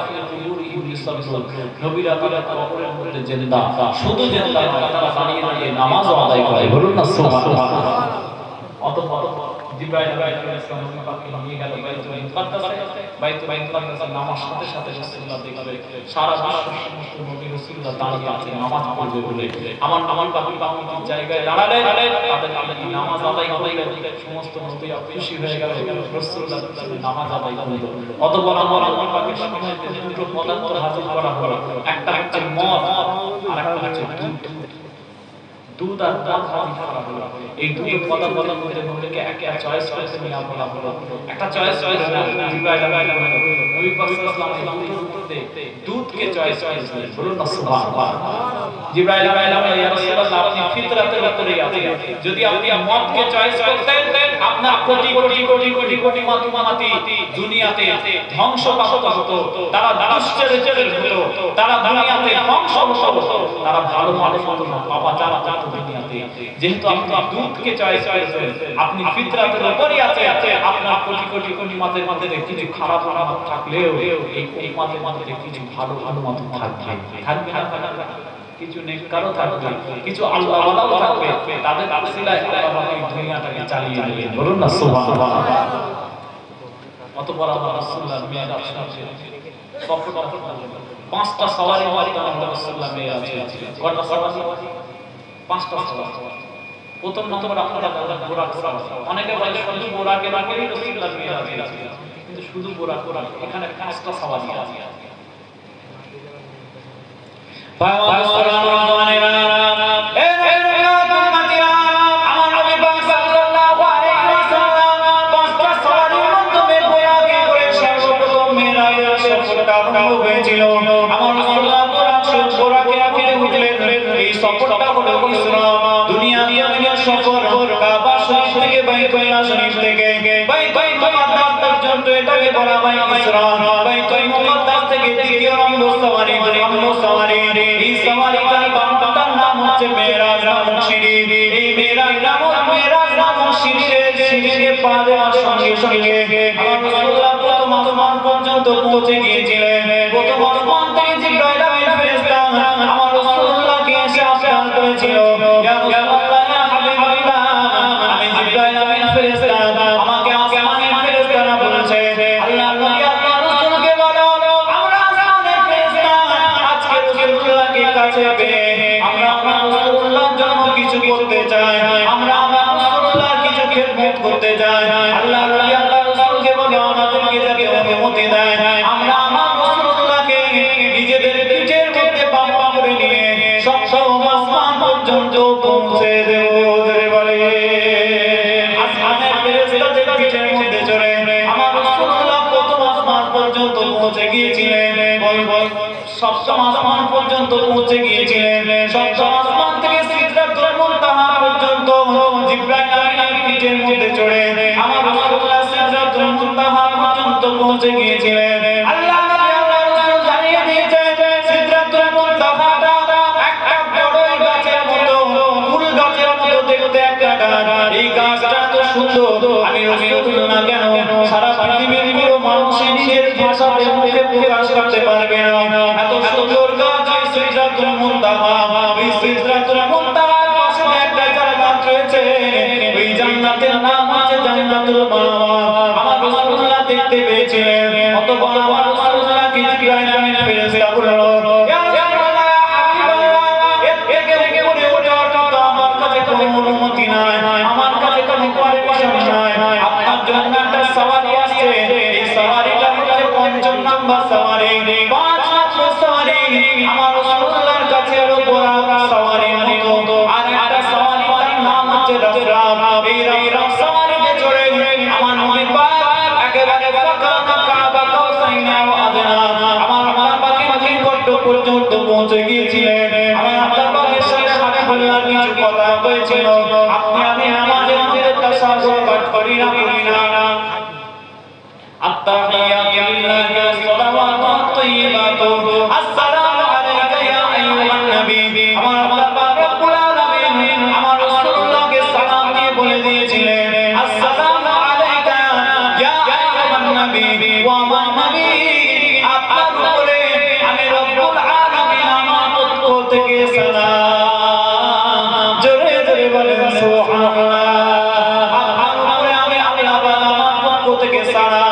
ফি কুবুরিহিম ইউসাল্লুন। নবীরা তাদের কবরের মধ্যে জিন্দা, শুধু জিন্দা নয়, তারা দাঁড়িয়ে দাঁড়িয়ে নামাজও আদায় করে। বলুন না সুবহানাল্লাহ। অতঃপর জিবরাইল আলাইহিস সালাম পাককে নিয়ে গেল বাইতুল মুকাদ্দাসে। বাইতুল মুকাদ্দাসের নামাজ সাথে সাথে রাসূলুল্লাহ দেখবে সারা বিশ্বের সমস্ত নবী রাসূলুল্লাহ দাঁড়িয়ে আছেন নামাজ পড়বে বলে। আমার পাকের পাক জায়গায় দাঁড়ালে তাদের নামাজ আদায় করলেন, সমস্ত নবী খুশি হয়ে গেল, রাসূলুল্লাহ নামাজ আদায় করলেন। অতঃপর আমার পাকের সামনে দুটো পদার্থ হাজির করা হলো, একটা হচ্ছে মদ আর একটা হচ্ছে দুধ আর মদ হাজির করা হলো। এই দুটো পদার্থের মধ্যে নবীকে একটা চয়েস করে নেওয়া বলা হলো। একটা চয়েস করে জিবরাইল নবী পাক সাল্লাল্লাহু আলাইহি ওয়াসাল্লাম দুধকে চয়েস করেছিলেন। বলুন না সুবহানাল্লাহ। জিবরাইল ইয়া রাসূলুল্লাহ, আপনি ফিতরাতের উপরে আছেন, যদি আপনি মদকে চয়েস করতেন আপনার কোটি কোটি কোটি কোটি কোটি মাতৃমাতি দুনিয়াতে ধ্বংসপ্রাপ্ত হতো, তারা দুশ্চরিত্রের হতো, তারা দুনিয়াতে ধ্বংস হতো, তারা ভালো মানুষ হতো না, পাপাচার হতো দুনিয়াতে। যেহেতু আপনি দুধকে চয়েস করেছেন, আপনি ফিতরাতের উপরে আছেন, আপনার কোটি কোটি কোটি মাতের মধ্যে কিছু খারাপ খারাপ থাকলেও এই উম্মতের মধ্যে কিছু ভালো ভালো মত থাকবে, থাকবে না কিছু নেককারও থাকবে, কিছু আল্লাহওয়ালাও থাকবে, তাদের ওসিলায় আল্লাহ এই দুনিয়াটাকে চালিয়ে নেবেন। বলুন না সুবহানাল্লাহ। অতঃপর আল্লাহ রাসূলুল্লাহ মিরাজ শরীফে সফর পাঁচটা সওয়ারি রাসূলুল্লাহ মিরাজ ছিল। কয়টা সওয়ারি? পাঁচটা সওয়ারি। প্রথম নম্বর আপনারা বুরাক সওয়ারি। অনেকে বলে শুধু বুরাকের উপরেই রাসূলুল্লাহ মিরাজ ছিল, কিন্তু শুধু বুরাক এখানে পাঁচটা সওয়ারি আছে। সঙ্গে সঙ্গে পৌঁছে গিয়েছিলেন প্রথম আসমান থেকে জিবরাইল আমিন ফেরেশতা আমার রাসূলুল্লাহকে এসে আবদার করেছিল ইয়া রাসূলুল্লাহ ইয়া হাবিবাল্লাহ আমি জিবরাইল আমিন ফেরেশতা আমাকে আসমানের ফেরেশতারা বলছে আল্লাহর নবী আল্লাহর রাসূলকে বলো আমরা আসমানের ফেরেশতা আজকে রাসূলুল্লাহকে কাছে পেয়ে আমরা রাসূলুল্লাহর জন্য কিছু করতে চাই আমরা রাসূলুল্লাহর কিছু খেদমত করতে চাই আল্লাহর নবী আল্লাহর রাসূলকে বলো আমাদেরকে যাতে অনুমতি দেয় আমরা আমার রাসূলুল্লাহকে নিজেদের পিঠের মধ্যে বাবা করে নিয়ে সপ্তম আসমান পর্যন্ত পৌঁছে দেব জোরে বলে আসমানের ফেরেশতাদের পিঠের মধ্যে চড়ে আমার রাসূলুল্লাহ প্রথম আসমান পর্যন্ত পৌঁছে গিয়েছিলেন বল সপ্তম আসমান পর্যন্ত পৌঁছে গিয়েছিলেন সপ্তম আসমান থেকে সিদরাতুল মুনতাহা পর্যন্ত জিবরাইল আমিনের পিঠের মধ্যে চড়ে আমার রাসূলুল্লাহ সিদরাতুল মুনতাহা পর্যন্ত পৌঁছে গিয়েছিলেন আল্লাহ নবী আল্লাহর রাসূল জানিয়ে দিয়েছেন সিদরাতুল মুনতাহাটা একটা বড় গাছের মতো ফুল গাছের মতো দেখতে একটা গাছ এই গাছটা এত সুন্দর আমি রাসূলুল্লাহ কেন সারা পৃথিবীর পুরো মানুষ নিজের ভাষাতে মুখে প্রকাশ করতে পারবে না এত সুন্দর গাছ এই সিদরাতুল মুনতাহা এই সিদরাতুল মুনতাহার পাশে একটা জান্নাত রয়েছে ওই জান্নাতের নাম হচ্ছে জান্নাতুল মাওয়া আমার রাসূলুল্লাহ দেখতে পেয়েছিলেন অতঃপর আমার রাসূলুল্লাহকে জিবরাইল আমিন ফেরেশতা বলল ইয়া রাসূলুল্লাহ ইয়া হাবিবাল্লাহ এর থেকে উপরে ওঠার জন্য আমার কাছে কোনো অনুমতি নাই আমার কাছে কোনো পারমিশন নাই আপনার জন্য একটা সওয়ারি আছে এই সওয়ারিটা হচ্ছে পঞ্চম নাম্বার সওয়ারি 5 নম্বর সওয়ারি আমার রাসূলুল্লাহর কাছে আরো বড় সওয়ারি মতো আর একটা সওয়ারির নাম হচ্ছে রাসরাব এই রাসরাব সওয়ারিতে চড়ে আমার নবী পাক একেবারে ফাকানা কাবা কাউসাইনা ওয়া আদনা আমার আল্লাহ পাকের নিকট পর্যন্ত পৌঁছে গিয়েছিলেন আমার আল্লাহ পাকের সাথে হাবিবুল্লাহ কিছু কথা হয়েছিল আপনি আমি নামাজের মধ্যে তাশাহুদ পাঠ করি না التحيات لله والصلوات الطيبات السلام عليك يا أيها النبي আমার আল্লাহ রব্বুল আলামিন আমার রাসূলুল্লাহকে সালাম দিয়ে বলে দিয়েছিলেন আসসালামু আলাইকা ইয়া আইয়ুহান নবী ওয়া মা নবী আপনার উপরে আমি রব্বুল আলামিন আমার পক্ষ থেকে সালাম জোরে জোরে বলেন সুবহানাল্লাহ আপনার উপরে আমি আল্লাহ আমার পক্ষ থেকে সালাম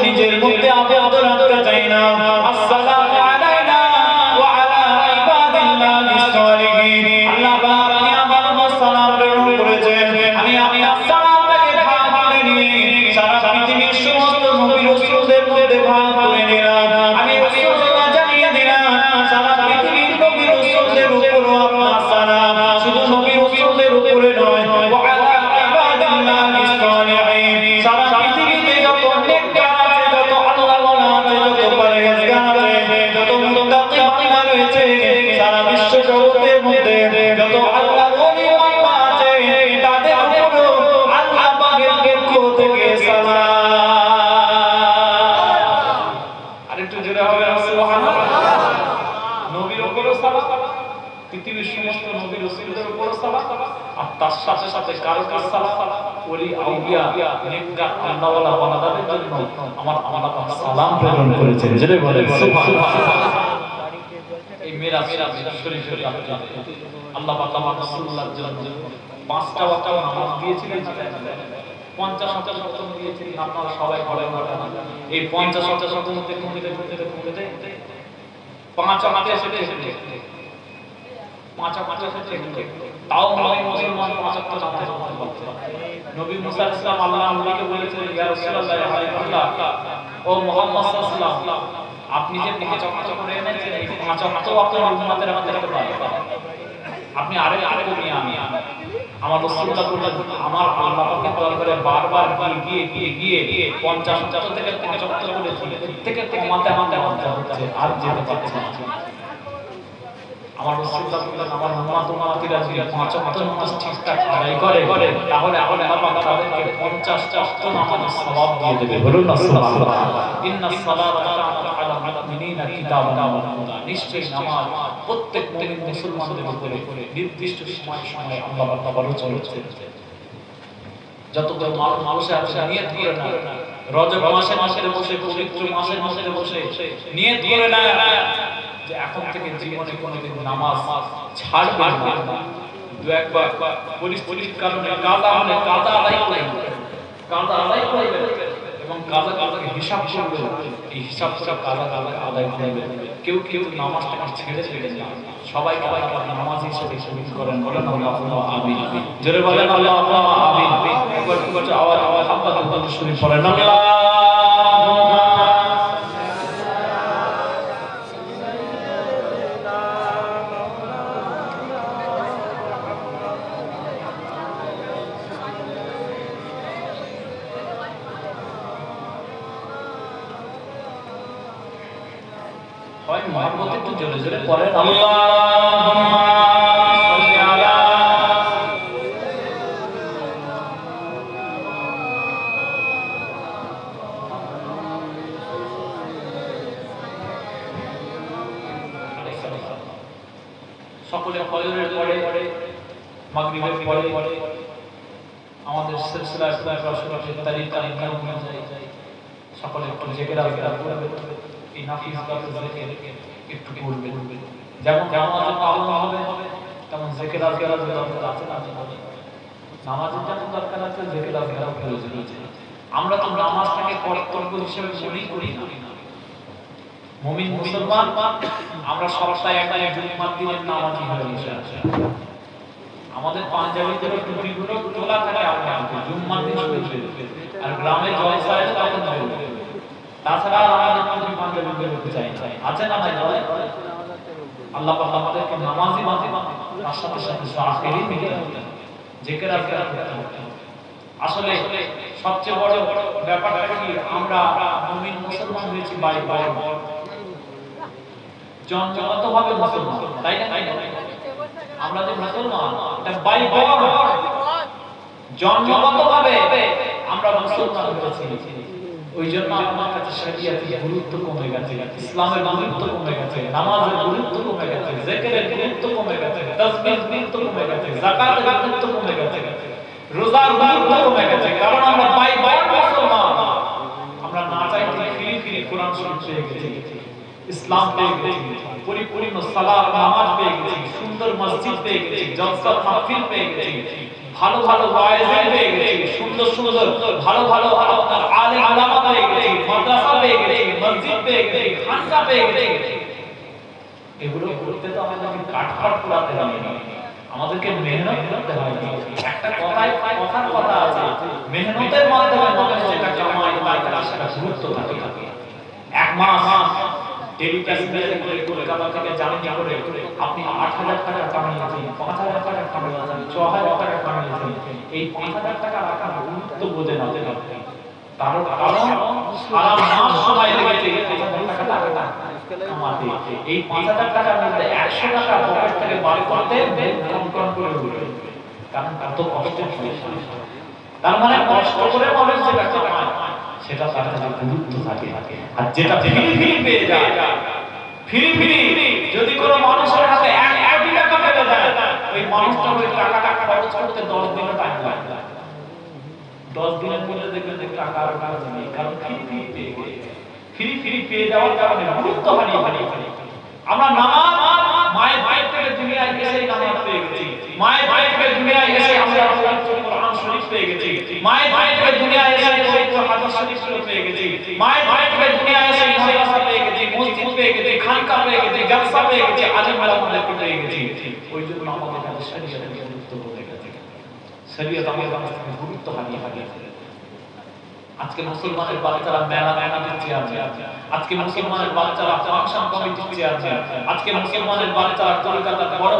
নিজের মধ্যে আবদ্ধ রাখতে চাই না আসসালামু আলাইনা ওয়া আলা ইবাদিল্লাহিস সালিহিন আল্লাহ পাক আপনি আমার সালাম প্রেরণ করেছেন আমি সালামটাকে ভাগ করে নিয়ে সারা পৃথিবীর সমস্ত নবী রাসূলদের মধ্যে ভাগ করে নিলাম আমি রাসূলুল্লাহ জানিয়ে দিলাম সারা পৃথিবীর নবী রাসূলদের উপরও আপনার সালাম শুধু নবী রাসূলদের উপরে নয় ওয়া আলা ইবাদিল্লাহিস সালিহিন সারা পৃথিবীতে যত নেককার সারা বিশ্ব জগতের মধ্যে যত আল্লাহর ওলি বান্দা আছে তাদের উপরও আল্লাহ পাকের পক্ষ থেকে সালাম আরেকটু জোরে হবে সুবহানাল্লাহ নবীর উপরও সালাম পৃথিবীর সমস্ত নবী রাসূলদের উপরও সালাম আর তার সাথে সাথে কার কার সালাম ওলি আউলিয়া নেককার আল্লাহওয়ালা বান্দাদের জন্য আমার আল্লাহ পাক সালাম প্রেরণ করেছেন জোরে বলেন সুবহানাল্লাহ এই মেরাজ শরীফের রাতে আল্লাহ পাক আমার রাসূলুল্লাহর জন্য 5টা ওয়াক্ত নামাজ দিয়েছিলেন 50 50 শতম দিয়েছিলেন আপনারা সবাই পড়েন এই 50 50 শতম মধ্যে কমতে 5 মাঠে সেটা 5 মাঠে সেটা তাও নয় মুসলমান 75 নামাজ পড়তে নবী মুসা আলাইহিস সালাম আল্লাহ নবীকে বলেছিলেন ইয়া রাসূলুল্লাহ ইয়া হাবিবাল্লাহ ও মুহাম্মদ সাল্লাল্লাহু আলাইহি ওয়াসাল্লাম আপনি যে 5 ওয়াক্ত করে এনেছেন এই 5 ওয়াক্ত আপনার উম্মতের হাতে রাখতে পারবেন আপনি আরেকটু নিয়ে আমি আমার রাসূলুল্লাহ বললেন আমার আল্লাহ পাকের দরবারে বারবার গিয়ে 50 50 থেকে 5 ওয়াক্ত করেছি থেকে কমাতে হচ্ছে আর যেতে পারছে না আমার রাসূলুল্লাহ বললেন আমার উম্মতিরা যদি 5 ওয়াক্ত নামাজ ঠিকঠাক আদায় করে তাহলে আল্লাহ পাক তাদেরকে 50 ওয়াক্ত নামাজের সওয়াব দিয়ে দেবে বলুন না সুবহানাল্লাহ ইন্নাস সালাতা কানাত আলা মুমিনিনা কিতাবান মাওকুতা নিশ্চয়ই নামাজ প্রত্যেক মুমিন মুসলমানদের উপরে নির্দিষ্ট সময় আল্লাহ পাক ফরজ করেছেন যতগুলো মানুষে আছে নিয়ত করে না, রজব মাসের বসে পবিত্র মাসের মধ্যে বসে নিয়ত করে না যে এখন থেকে জীবনে কোনোদিন নামাজ ছাড়বে না। দু একবার পরিস্থিতির কারণে কাজা হলে কাজা আদায় করবে এবং কাজাকে হিসাব করবে, এই হিসাব করে কাজা আদায় করবে। কেউ নামাজটাকে ছেড়ে না, সবাইকে নামাজ হিসেবে শহীদ করেন। বলেন আল্লাহুম্মা আমিন। জোরে বলেন আল্লাহুম্মা আমিন। একবার আওয়াজ হাব্বাত শরীফ পড়েন আল্লাহ। হয় মহব্বত একটু জোরে জোরে পড়েন আল্লাহুম্মা সাল্লি আলা। সকলে ফজরের পরে মাগরিবের পরে আমাদের সিলসিলা রাসূলের তরিকা অনুযায়ী সকলে একটু জিকির আজকার করবে। এই নাফিস জিকির একটু করবে, যেমন নামাজের পালন হবে তেমন জিকির আজকার দরকার আছে না? নামাজের যেমন দরকার আছে জিকির আজকারও প্রয়োজন আছে। আমরা তো নামাজটাকে কর্তব্য হিসেবে মনেই করি না। মুমিন মুসলমান আমরা সপ্তাহে একটা জুমার দিনের নামাজি হয়ে বসে আছি। আমাদের পাঞ্জাবিদের টুপিগুলো তোলা থাকে আমরা জুমার দিন আর গ্রামে জলসা আছে তখন বেরোবে। তাছাড়া আমাদের টুপি পাঞ্জাবি বেরোতে চাই আছে না নাই? আল্লাহ পাক আমাদেরকে নামাজি তার সাথে সাথে সাকিরি মিলে জিকির আজকার করতে হবে। আসলে সবচেয়ে বড় ব্যাপারটা কি, আমরা মুমিন মুসলমান হয়েছি বাই জন্মগতভাবে মুসলমান, তাই না? আমরা যে মুসলমান এটা বাই জন্মগতভাবে আমরা মুসলমান হয়েছি। ওই জন্য আমার কাছে শরিয়াতের গুরুত্ব কমে গেছে, ইসলামের গুরুত্ব কমে গেছে, নামাজের গুরুত্ব কমে গেছে, জিকিরের গুরুত্ব কমে গেছে, তাসবিহের গুরুত্ব কমে গেছে, যাকাতের গুরুত্ব কমে গেছে, রোজার গুরুত্ব কমে গেছে। কারণ আমরা বাই মুসলমান। আমরা না চাইতে ফিরি কোরআন শরীফ পেয়ে গেছি, ইসলাম পেয়ে গেছি, পরিপূর্ণ সালাত নামাজ পেয়ে গেছি, সুন্দর মসজিদ পেয়ে গেছি, জলসা মাহফিল পেয়ে গেছি, ভালো ওয়াইজ পেয়ে গেছি, সুন্দর ভালো আপনার আলেম উলামা পেয়ে গেছি, মাদ্রাসা পেয়ে গেছি, মসজিদ পেয়ে গেছি, খানকা পেয়ে গেছি। এগুলো করতে তো আমাদেরকে কাঠখড় পোড়াতে হবে না, আমাদেরকে মেহনত করতে হবে। একটা কথার কথা আছে, মেহনতের মাধ্যমে মানুষ যেটা কামায় তার কাছে সেটা গুরুত্ব থাকে। এক মাস টেলিপ্যাসিঞ্জারে করে কলকাতা থেকে জার্নি করে আপনি ৮,০০০ টাকা কামিয়েছেন, ৫,০০০ টাকা কামিয়েছেন, ৬,০০০ টাকা কামিয়েছেন। এই ৫,০০০ টাকা রাখার গুরুত্ব বোঝে না কারণ সারা মাস সময় লেগেছে ৫,০০০ টাকা কামাতে। এই ৫,০০০ টাকার মধ্যে ১০০ টাকা পকেট থেকে বার করতে কনকন করে উঠবে, কারণ কত কষ্টের পয়সা। তার মানে কষ্ট করে মানুষ যেটা কামায় সেটা তার কাছে গুরুত্ব থাকে। আর যেটা ফ্রি পেয়ে যায়, ফ্রি যদি কোনো মানুষের হাতে ১ কোটি টাকা পেয়ে যায়, ওই মানুষটা ওই টাকাটা খরচ করতে ১০ দিনের টাইম লাগে। 10 দিনের মধ্যে দেখবেন যে টাকা আর কাজ নেই, কারণ ফ্রি পেয়ে গেছে। ফ্রি পেয়ে যাওয়ার কারণে গুরুত্ব হারিয়ে ফেলি। আমরা নামাজ মায়ের ভাই থেকে দুনিয়ায় এসে নামাজ পেয়ে গেছি, মায়ের ভাই থেকে দুনিয়ায় এসে আমরা কোরআন শরীফ পেয়ে গেছি, মায়ের ভাই থেকে দুনিয়ায় এসে পবিত্র হাদিস শরীফ পেয়ে গেছি, মায়ের ভাই থেকে দুনিয়ায় এসে মাদ্রাসা পেয়ে গেছি, মসজিদ পেয়ে গেছি, খানকা পেয়ে গেছি, জলসা পেয়ে গেছি, আলেম ওলামাদের পেয়ে গেছি। ওই জন্য আমাদের কাছে শরীয়তের গুরুত্ব বলে গেছে, শরীয়ত আমাদের কাছে গুরুত্ব হারিয়ে ফেলেছে। আজকে মুসলমানের বাচ্চারা মেলা দিচ্ছে আছে, আজকে মুসলমানের বাচ্চারা ফাংশন কমিটির চেয়ারম্যান, আজকে মুসলমানের বাচ্চারা কলকাতার বড়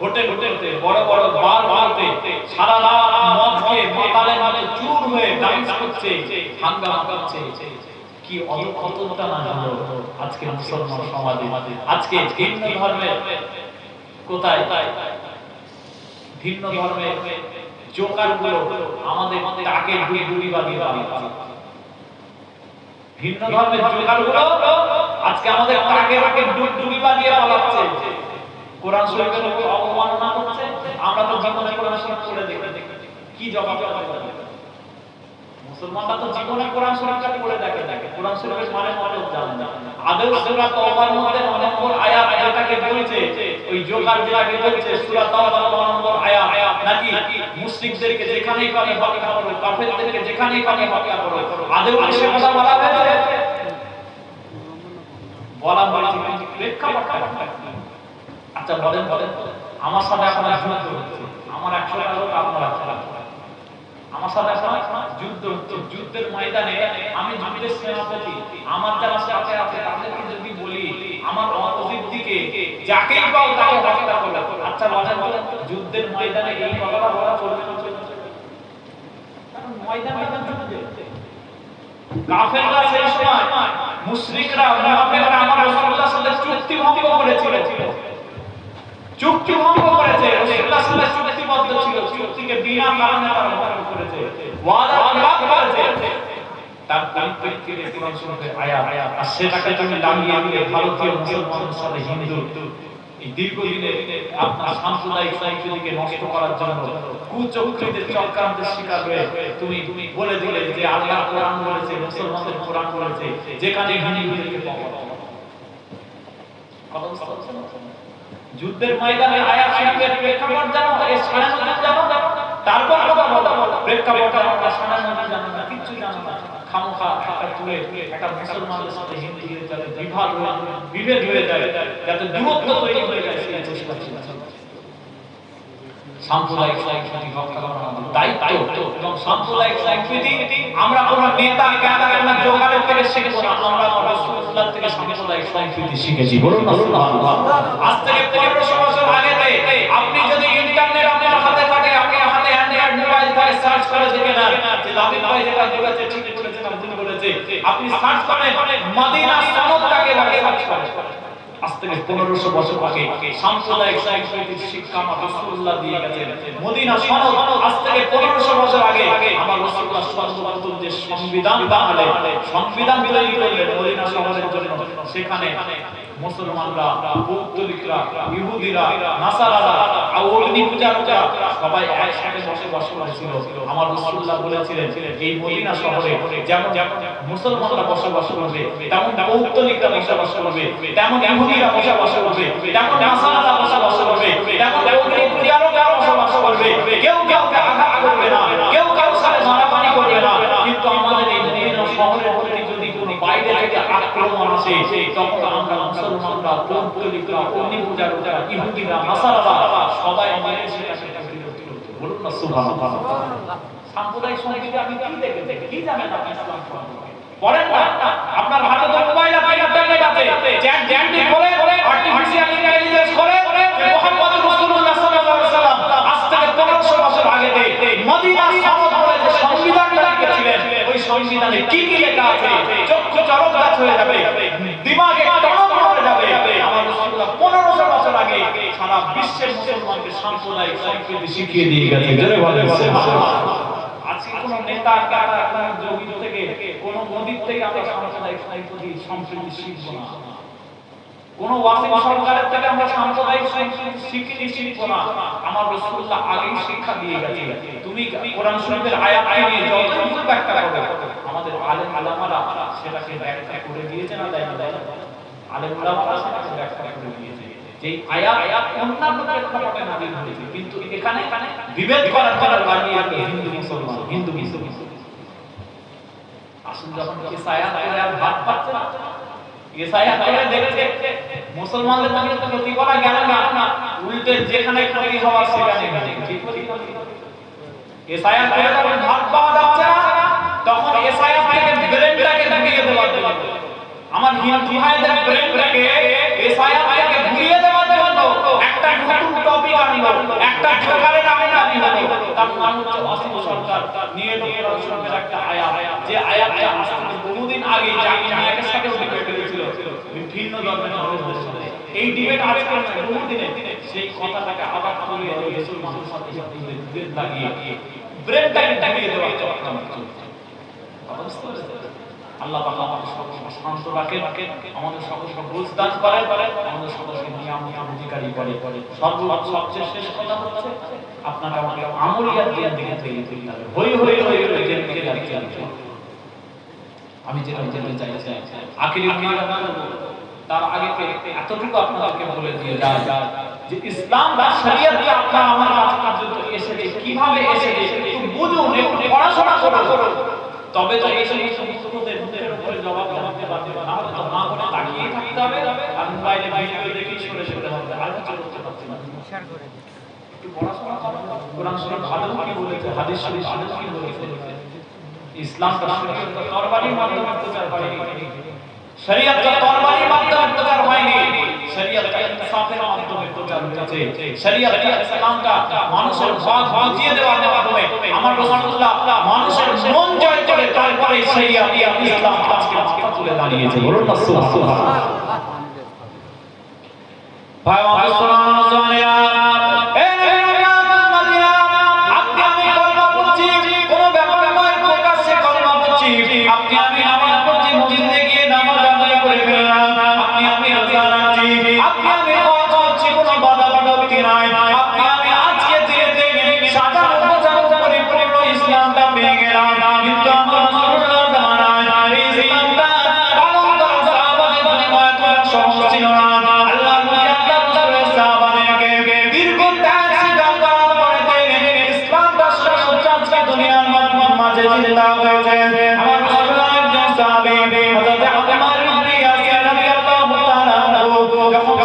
হোটেলতে বড় বারতে সারা রাত মদ খেয়ে মাতালের মতো চুর হয়ে ডান্স করছে, হাঙ্গামা করছে। কি অধঃপতনটা না হলো আজকে মুসলমান সমাজে। আজকে ভিন্ন ধর্মের কোথায় ভিন্ন ধর্মের জোকারগুলো আমাদের তাকে ডুবি বানিয়ে পালাচ্ছে। ভিন্ন ধর্মের জোকারগুলো আজকে আমাদের তাকে ডুবি বানিয়ে পালাচ্ছে, কোরআন শরীফের উপর অবমাননা করছে। আমরা তো জীবনে কোরআন শরীফ পড়ে দেখি, কি জবাব দেবে? মুসলমানরা তো জীবনে কোরআন শরীফটা পড়ে দেখে কোরআন শরীফের মানে মতলব জানে না। আদৌ সূরা তাওবার মধ্যে 9 নম্বর আয়াত যেটাকে বলছে ওই জোকার যেটাকে বলছে সূরা তাওবার 9 নম্বর আয়াত নাকি মুশরিকদেরকে যেখানেই পাবে হত্যা করো, কাফেরদেরকে যেখানেই পাবে হত্যা করো, আদৌ সে কথা বলা হয়েছে? বলা হয়েছে কিন্তু প্রেক্ষাপটটা। আচ্ছা বলেন আমার সাথে আপনারা যুদ্ধ হচ্ছে, আমার 100টা লোক আপনারা আমার সাথে যুদ্ধ হচ্ছে, যুদ্ধের ময়দানে আমি যুদ্ধের সেনাপতি, আমার যারা সাথে আছে তাদেরকে যদি বলি আমার অপোজিট দিকে যাকেই পাও তাকে হত্যা করো, আচ্ছা বলেন যুদ্ধের ময়দানে এই কথাটা বলা চলবে না? কারণ ময়দানটা যুদ্ধ। কাফেররা সেই সময় মুশরিকরা মুনাফিকরা আমার রাসূলুল্লাহর সাথে চুক্তি ভঙ্গ করেছিল, চুক্তি ভঙ্গ করেছে, রাসূলুল্লাহর সাথে চুক্তিবদ্ধ ছিল, চুক্তিকে বিনা কারণে তারা ভঙ্গ করেছে, ওয়াদা খিলাফ করেছে। তার পরিপ্রেক্ষিতে কোরআন শরীফের আয়াত আর সেটাকে তুমি লাগিয়ে দিয়ে ভারতীয় মুসলমানদের সাথে হিন্দু এই দীর্ঘদিনের আপনার সাম্প্রদায়িক সম্প্রীতিকে নষ্ট করার জন্য কুচক্রীদের চক্রান্তের শিকার হয়ে তুমি বলে দিলে যে আল্লাহ কোরআন বলেছে, মুসলমানদের কোরআন বলেছে, যেখানে হিন্দুদেরকে পাওয়া যুদ্ধের ময়দানে আয়াত শরীফের প্রেক্ষাপট জানো, এই সানানদ জানো, তারপর কথা বলো প্রেক্ষাপট আমরা সানানদ জানো না, কিছু জানো না, খামখা একটা তুলে একটা মুসলমানদের সাথে হিন্দুদের যাতে বিভেদ হয়ে যায়, যাতে দূরত্ব তৈরি হয়ে যায়, সেই চেষ্টা চলছে। সাম্প্রদায়িক সম্প্রীতি রক্ষা করা আমাদের দায়িত্ব এবং সাম্প্রদায়িক সম্প্রীতি আমরা কোন নেতা কারা জোগাড়ের থেকে শিখবো না, আমরা রাসূলুল্লাহ থেকে সাম্প্রদায়িক সম্প্রীতি শিখেছি। বলুন না সুবহানাল্লাহ। আজ থেকে 1500 বছর আগে আপনি যদি ইন্টারনেট আপনার হাতে থাকে, আপনার হাতে অ্যান্ড্রয়েড মোবাইল থাকে, সার্চ করে দেখেন যে লাবিব ভাই যেটা বলেছে ঠিক বলেছে না ভুল বলেছে, আপনি সার্চ করেন মদিনা সনদ কাকে বলে, সার্চ করেন। আজ থেকে 1500 বছর আগে সাম্প্রদায়িক সম্প্রীতির শিক্ষা আমার রাসূলুল্লাহ দিয়ে গেছেন। মদিনা সনদ আজ থেকে 1500 বছর আগে আমার রাসূলুল্লাহ সর্বপ্রথম যে সংবিধান বানালেন, সংবিধান তৈরি করলেন মদিনা শহরের জন্য, সেখানে মুসলমানরা, পৌত্তলিকরা, ইহুদিরা, নাসারারা, অগ্নি পূজারীরা সবাই একসাথে বসবাস ছিল। আমার রাসূলুল্লাহ বলেছিলেন এই মদিনা শহরে যেমন মুসলমানরা বসবাস করবে, তেমন পৌত্তলিকরা বসবাস করবে, তেমন ইহুদিরা বসবাস করবে, তেমন নাসারারা বসবাস করবে, তেমন অগ্নি পূজারীরা বসবাস করবে। কেউ কাউকে আঘাত করবে না, কেউ কারোর সাথে মারামারি করবে না। কিন্তু আমাদের এই মদিনা শহরের প্রতি যদি কোনো বাইরে থেকে আক্রমণ আসে, তখন আমরা মুসলমানরা, পৌত্তলিকরা, অগ্নি পূজারীরা, ইহুদিরা, নাসারারা সবাই মিলে সেটাকে বিরোধ করতে। বলুন না সুবহানাল্লাহ। সাম্প্রদায়িক সম্প্রীতি আপনি কি দেখেন, কি জানেন আপনি ইসলাম সম্পর্কে? পড়েন না, আপনার হাতে তো মোবাইল আছে, ইন্টারনেট আছে, চ্যাট জ্যান্টি করে আর্টিফিশিয়াল ইন্টেলিজেন্স করে মুহাম্মদুর রাসূলুল্লাহ সাল্লাল্লাহু আলাইহি ওয়াসাল্লাম আজ থেকে 1500 বছর আগে মদিনা সনদ বলে যে সংবিধানটা লিখেছিলেন, ওই সংবিধানে কি কি লেখা আছে চক্ষু চরকগাছ হয়ে যাবে, দিমাগে টনক পড়ে যাবে। আমার রাসূলুল্লাহ 1500 বছর আগে সারা বিশ্বের মুসলমানকে সাম্প্রদায়িক সম্প্রীতি শিখিয়ে দিয়ে গেছে। জোরে বলেন সুবহানাল্লাহ। আজকে কোন নেতা কারা কোন জমি থেকে কোন মন্দির থেকে আমরা সাম্প্রদায়িক সম্প্রীতি শিখবো না, কোন ওয়াসিম সরকারের থেকে আমরা সাম্প্রদায়িক সম্প্রীতি শিখবো না। আমার রাসূলুল্লাহ আগেই শিক্ষা দিয়ে গেছে। তুমি কোরআন শরীফের আয়াত নিয়ে যতটুকু ব্যাখ্যা করবে, আমাদের আলেম উলামারা সেটাকে ব্যাখ্যা করে দিয়েছে না, তাই না? আলেম উলামারা সেটাকে ব্যাখ্যা করে দিয়েছে যে আয়াত অন্যান্য প্রেক্ষাপটে নাযিল হয়েছে, কিন্তু এখানে বিভেদ করার জন্য লাগিয়ে হিন্দু মুসলমান, হিন্দু মুসলমান। আসলে যখন ইসায়া করে আর ভাত পাচ্ছে না, ইসায়া করে দেখছে মুসলমানদের মধ্যে তো ক্ষতি করা গেল না, উল্টে যেখানে ক্ষতি হওয়ার সেখানে ঠিক করে ইসায়া করে যখন ভাত পাওয়া যাচ্ছে না, তখন ইসায়া থেকে ব্রেনটাকে ঢুকিয়ে দেওয়ার জন্য, আমার হিন্দু ভাইদের ব্রেনটাকে ইসায়া থেকে ঘুরিয়ে দেওয়ার জন্য একটা নতুন টপিক আনলো, একটা ঠোকারে নামে হলো, তার নাম হচ্ছে ওয়াসিম সরকার নিয়ে কোরআন শরীফের একটা আয়াত, যে আয়াতটা আসলে বহুদিন আগে জামিয়াতের সাথে ডিবেট হয়েছিল বিভিন্ন ধর্মের মানুষদের সাথে। এই ডিবেট আজকে বহুদিনে সেই কথাটাকে আবার তুলে মুসলমানদের সাথে বিভেদ লাগিয়ে ব্রেনটাকে ঢাকিয়ে দেওয়ার চক্রান্ত চলছে। আল্লাহ পাক আমাদের সকলকে শান্ত রাখেন, আমাদের সকলকে বুঝ দান করেন, আমাদের সকলকে নিয়ামতের অধিকারী করে। সবচেয়ে শেষ কথা হচ্ছে আপনাকে আমাকে আমলিয়াত জ্ঞান দিকে তৈরি করতে হবে। হই আমি যেটা বলতে চাই আখিরি তার আগে এতটুকু আপনাদেরকে বলে দিয়ে যায় যে ইসলাম বা শরীয়ত কি আপনারা আমার কাছে পর্যন্ত এসেছে, কিভাবে এসেছে একটু বুঝুন, একটু পড়াশোনা করুন, তবে তো এই সমস্ত মুসলমানদের মুখের উপরে জবাব দিতে পারবে। না হলে তো না করে তাকিয়ে থাকতে হবে আর মোবাইলে ভিডিও দেখে সরে হবে, আর কিছু করতে পারছি না। একটু পড়াশোনা করুন, কোরআন শরীফ ভালো কি বলেছে, হাদিস শরীফ ভালো কি বলেছে। ইসলামটা শরীয়ত তরবারির মাধ্যমে প্রচার হয়নি, শরীয়ত তরবারির মাধ্যমে প্রচার হয়নি, শরীয়ত ইনসাফের মাধ্যমে প্রচার হয়েছে। শরীয়ত ইসলামটা মানুষের ভাগ বুঝিয়ে দেওয়ার মাধ্যমে আমার রাসূলুল্লাহ মানুষের মন জয় করে তারপরে শরীয়ত ইসলাম আজকে মাথা তুলে দাঁড়িয়েছে। বলুন না সুবহানাল্লাহ। ভাই আমার সুবহানাল্লাহ। আপনি আমি আমার প্রতি জিন্দেগি নামাজ আদায় করে ফেললাম, আপনি আমি রোজা রাখছি, আপনি আমি হজ করছি, কোনো বাধা বিপত্তি নাই, আপনি আমি আজকে ধীরে সাজানো গোছানো পরিপূর্ণ ইসলামটা পেয়ে গেলাম। কিন্তু আমার রাসূলুল্লাহ জামানায় এই ইসলামটা পালন করা সাহাবাদের পরিমাণ সহজ ছিল না। আল্লাহ নবী আল্লাহ রাসূলের সাহাবাদেরকে দীর্ঘ ত্যাগ স্বীকার করার পরে ইসলামটা সর্বোচ্চ আজকে দুনিয়ার মাঝে জিন্দা হয়েছে। আমার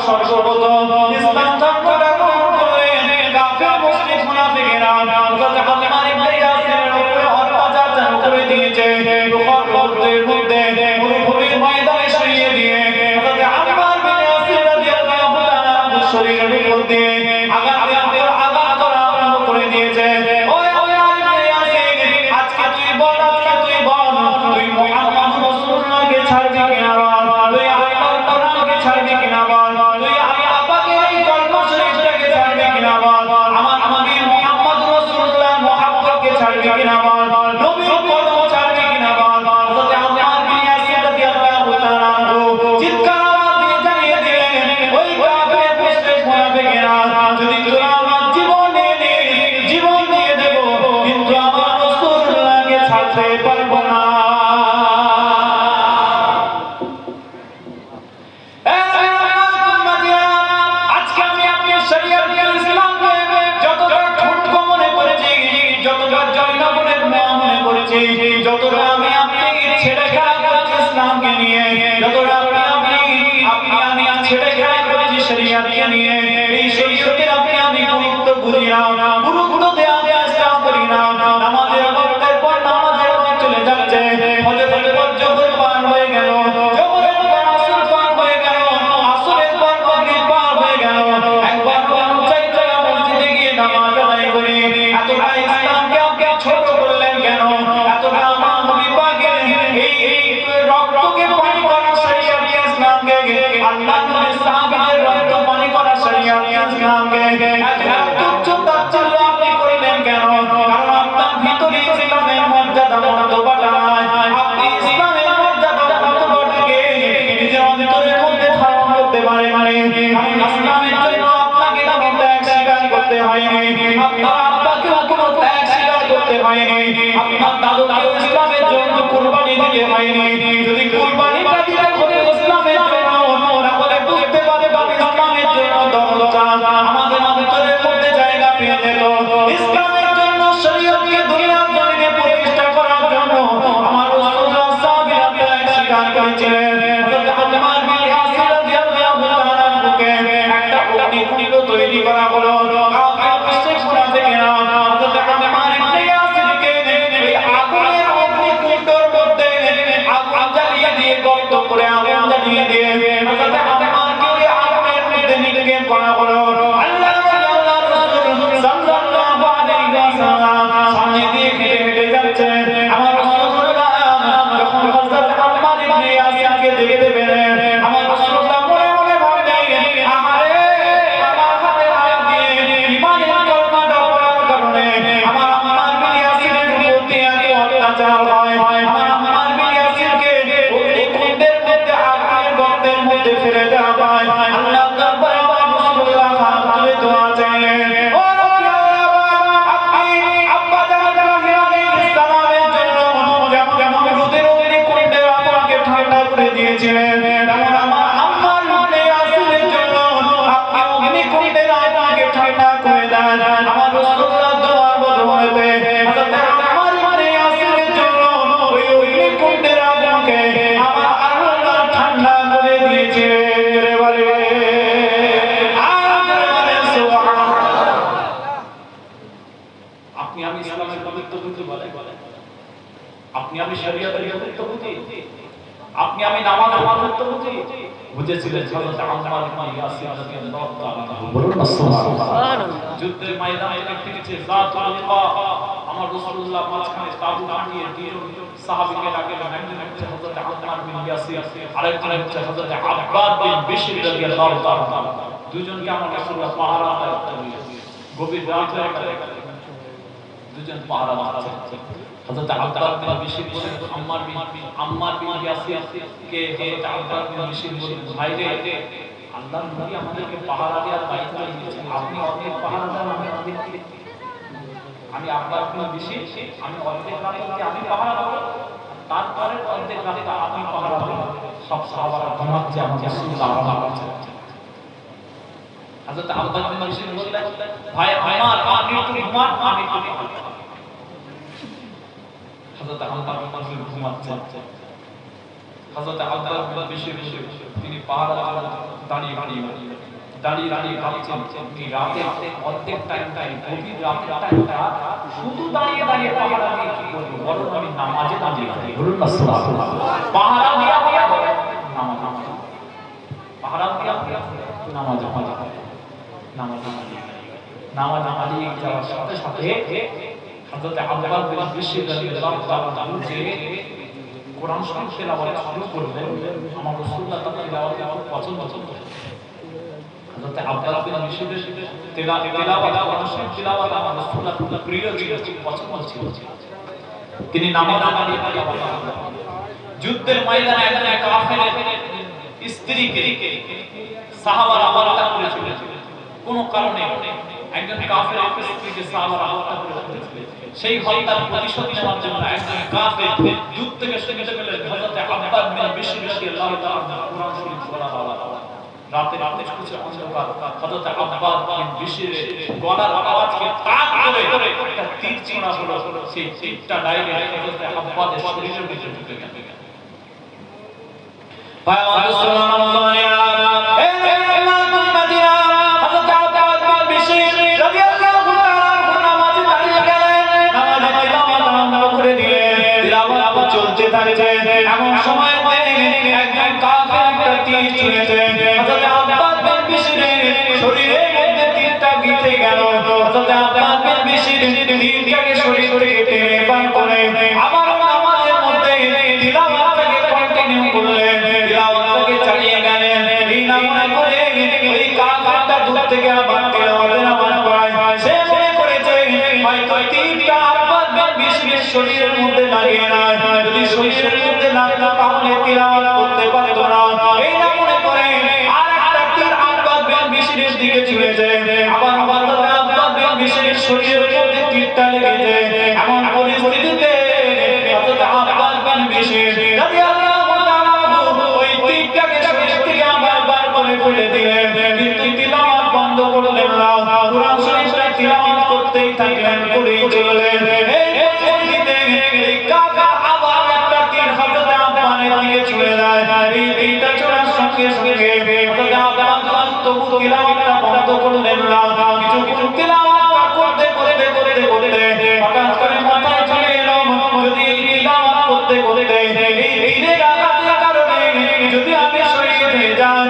সর্বপ্রথম ইসলাম ধর্মটা গ্রহণ করলেন, কাফের মুশরিক মুনাফিকেরা হযরত আম্মার ইবনে ইয়াসিরের উপরে অত্যাচার করে দিয়েছে। বুখারীর মধ্যে মরুভূমির ময়দানে শুইয়ে দিয়ে হযরত আম্মার ইবনে ইয়াসির রাদিয়াল্লাহু তাআলা শরীরের মধ্যে আঘাত করা আরম্ভ করে দিয়েছে। ওই ইবনে ইয়াসির, আজকে তুই বল তুই মুহাম্মদ রাসূলুল্লাহকে ছাড়বি কিনা বল, তুই আল্লাহর কোরআনকে ছাড়বি কিনা বল, তুই আল্লাহ পাকের এই কলমা শরীফটাকে ছাড়বি কিনা বল, আমার নবী মুহাম্মদ রাসূলুল্লাহ মুহাম্মদকে ছাড়বি কিনা বল, নবীর কলম ছাড়বি কিনা বল। হযরত আম্মার বিন ইয়াসির রাদিয়াল্লাহু তাআলা চিৎকার আওয়াজ দিয়ে জানিয়ে দিলেন, ওই কাফের মুশরিক মুনাফিকেরা, যদি তোরা আমার জীবন দিয়ে দেব, কিন্তু আমার রাসূলুল্লাহকে ছাড়তে পারবো না। যতটা আমি আপনি ছেড়ে খেলা করেছি ইসলামকে নিয়ে, যতটা আমি ছেড়ে খেলা করেছি শরীয়তকে নিয়ে, এই শরীয়তের আমি গুরুত্ব বুঝি না, গুরুত্ব দেওয়ার চেষ্টা করি না। নামাজের পর নামাজের পর চলে যাচ্ছে, ফজরের পর জোহর পার হয়ে গেল, জোহরের পর আসর পার হয়ে গেল, আসরের পর মাগরিব পার হয়ে গেল, একবার চাইতে মসজিদে গিয়ে নামাজ আদায় করি। এতটা ইসলামকে আপনি ছোট করলেন কেন? এতটা আমার নবী পাকের এই রক্তকে পানি করা শরীয়ত ইসলামকে, আল্লাহ নবীর সাহাবীদের রক্ত পানি করা শরীয়ত ইসলামকে এত তুচ্ছ তাচ্ছিল্য আপনি করলেন কেন? কারণ আপনার ভিতরে ইসলামের মর্যাদা মর্তবাটা নাই, আপনি ইসলামের মর্যাদা মর্তবাটাকে নিজের অন্তরের মধ্যে ধারণ করতে পারেন। আমি ইসলামের জন্য আপনাকে কোনো ত্যাগ স্বীকার করতে হয়নি, আপনার আব্বাকেও কোনো ত্যাগ স্বীকার করতে হয়নি, আপনার দাদুকেও ইসলামের জন্য কুরবানি দিতে হয়নি। যদি কুরবানিটা দিতে হতো ইসলামের জন্য, তাহলে বুঝতে পারবে ইসলামের জন্য দরজা আমাদের অন্তরের মধ্যে জায়গা পেয়ে যেত। ইসলামের জন্য শরীয়তকে দুনিয়ার জমিনে প্রতিষ্ঠা করার জন্য আমার রাসূলুল্লাহ সাহাবীরা ত্যাগ স্বীকার করেছিলেন। হযরত আম্মার বিন ইয়াসির রাদিয়াল্লাহু তাআলা বুকে একটা অগ্নিকুণ্ড তৈরি করা হলো। কাফের মুশরিক মুনাফিকেরা হযরত আম্মার ইবনে ইয়াসিরকে এই আগুনের অগ্নিকুণ্ডের মধ্যে আগুন জ্বালিয়ে দিয়ে, গর্ত করে আগুন জ্বালিয়ে দিয়ে হযরত আম্মারকে ওই আগুনের মধ্যে নিক্ষেপ করা হলো। আল্লাহর না করে দেন আমার রাসূলুল্লাহ দোয়ার বদৌলতে হযরত আম্মার ইবনে ইয়াসিরের জন্য ওই অগ্নিকুণ্ডের আগুনকে আমার আল্লাহ ঠান্ডা করে দিয়েছে রে বলে আপনি আমি ইসলামের পবিত্র বুঝি বলে আপনি আমি শরীয়তের পবিত্র বুঝি আপনি আমি নামাজের পবিত্র বুঝি বুঝেছিলেন হযরত আম্মার ইবনে ইয়াসির রাদিয়াল্লাহু তাআলা বলুন না সুবহানাল্লাহ যুদ্ধের ময়দানে থেকে যাতুল লিকা আমার রাসূলুল্লাহ মাঝখানে তাবু টাঙিয়ে দুজন সাহাবীকে রাখলেন একজন হচ্ছে হযরত আম্মার ইবনে ইয়াসির আরেকজন হচ্ছে হযরত আব্বাস বিন বিশর রাদিয়াল্লাহু তাআলা দুজনকে আমার রাসূলুল্লাহ পাহারা দিয়েছেন গভীর রাতে দুজন পাহারা দিচ্ছেন হযরত আব্বাস বিন বিশর বলেন আম্মার বিন ইয়াসির কে হযরত আব্বাস বিন বিশর বলেন ভাই রে আল্লাহর নবী আমাদেরকে পাহারা দেওয়ার দায়িত্ব দিয়েছেন আপনি অর্ধেক পাহারা দেন আমি অর্ধেক আমি আব্বাস বিন বিশর আমি অর্ধেক রাতে আমি পাহারা দেব তারপরে অর্ধেক রাতে আপনি পাহারা দেবেন সব সাহাবারা ঘুমাচ্ছে আমার রাসূলুল্লাহ আরাম করছেন হযরত আব্বাস বিন বিশর বললেন ভাই আমার আপনি একটু ঘুমান আমি একটু হযরত আব্বাস বিন বিশর ঘুমাচ্ছেন হযরত আব্বাস বিন বিশর তিনি পাহারা দাঁড়িয়ে ভাবছেন এই রাতে অর্ধেক টাইমটাই গভীর রাতের টাইমটা শুধু দাঁড়িয়ে পাহারা দিয়ে কি করব বরং আমি নামাজে দাঁড়িয়ে বলুন না সুবহানাল্লাহ পাহারা দিয়া নামাজ পাহারা দিয়া নামাজ আদায় যাওয়ার সাথে সাথে হযরত আব্বাস বিন বিশর রাদিয়াল্লাহু তাআলা যে কোরআন শরীফ তেলাওয়াত শুরু করলেন আমার রাসূলুল্লাহ তাআলা তেলাওয়াত খুব পছন্দ করতেন হযরত আব্বাস বিন বিশরের তেলাওয়াত কোরআন শরীফ তেলাওয়াত আমার রাসূলুল্লাহ খুব প্রিয় ছিল খুব পছন্দ ছিল তিনি নামাজ আদায় করতেন যুদ্ধের ময়দানে একজন কাফেরের স্ত্রীকে সাহাবারা হত্যা করেছিলেন কোনো কারণে একজন কাফের স্ত্রীকে সাহাবারা হত্যা করেছিলেন সেই হত্যার প্রতিশোধ নেওয়ার জন্য একজন কাফের যুদ্ধ থেকে শুনতে পেলেন হযরত আব্বাস বিন বিশর রাদিয়াল্লাহু তাআলা কুরআন শরীফ পড়া রাতে কিছু অন্ধকার হযরত আব্বাস বিন বিশরের গলার আওয়াজকে তাক করে একটা তীর ছোড়া হলো সেই তীরটা ডাইরেক্ট হযরত আব্বাসের শরীরের ভিতরে ঢুকে গেল পায়গম্বর সাল্লাল্লাহু আলাইহি এমন সময় একজন কাফের একটা তীর ছুঁড়েছে হযরত আব্বাস বিন বিশরের শরীরের মধ্যে তীরটা গিয়ে গেল হযরত আব্বাস বিন বিশর তীরটাকে শরীর থেকে টেনে বার করে আবার নামাজের মধ্যে তিলাওয়াতটাকে কন্টিনিউ করলেন তিলাওয়াতটাকে চালিয়ে গেলেন এই নামে করে ওই কাফেরটা দূর থেকে আবার তিলাওয়াতের আওয়াজ পায় সে মনে করেছে হয়তো তীরটা আব্বাস বিন বিশরের শরীরের মধ্যে লাগে না যদি শরীরের মধ্যে লাগতো তাহলে তিলাওয়াত করতে পারতো না এই না মনে করে আরেকটা তীর আব্বাস বিন বিশরের দিকে ছুঁড়েছে আবার আব্বাস বিন বিশরের শরীরের মধ্যে তীরটা লেগেছে এমন পরিস্থিতিতে হযরত আব্বাস বিন বিশর রাদিয়াল্লাহু তাআলা ওই তীরটাকে শরীর থেকে আবার বার করে ফেলে দিলেন কিন্তু তিলাওয়াত বন্ধ করলেন না কুরআন শরীফটা তিলাওয়াত করতেই থাকলেন করেই চললেন এই পরিস্থিতিতে এই কাফের আবার একটা তীর হযরত আব্বাসের দিকে ছুঁড়ে দেয় এই তীরটা ছোড়ার সঙ্গে সঙ্গে হযরত আব্বাস তবু তিলাওয়াতটা বন্ধ করলেন না কিছু তিলাওয়াতটা করতে হঠাৎ করে মাথায় চলে এলো যদি এই তিলাওয়াত করতে এই তীরের আঘাতের কারণে যদি আমি শহীদ হয়ে যাই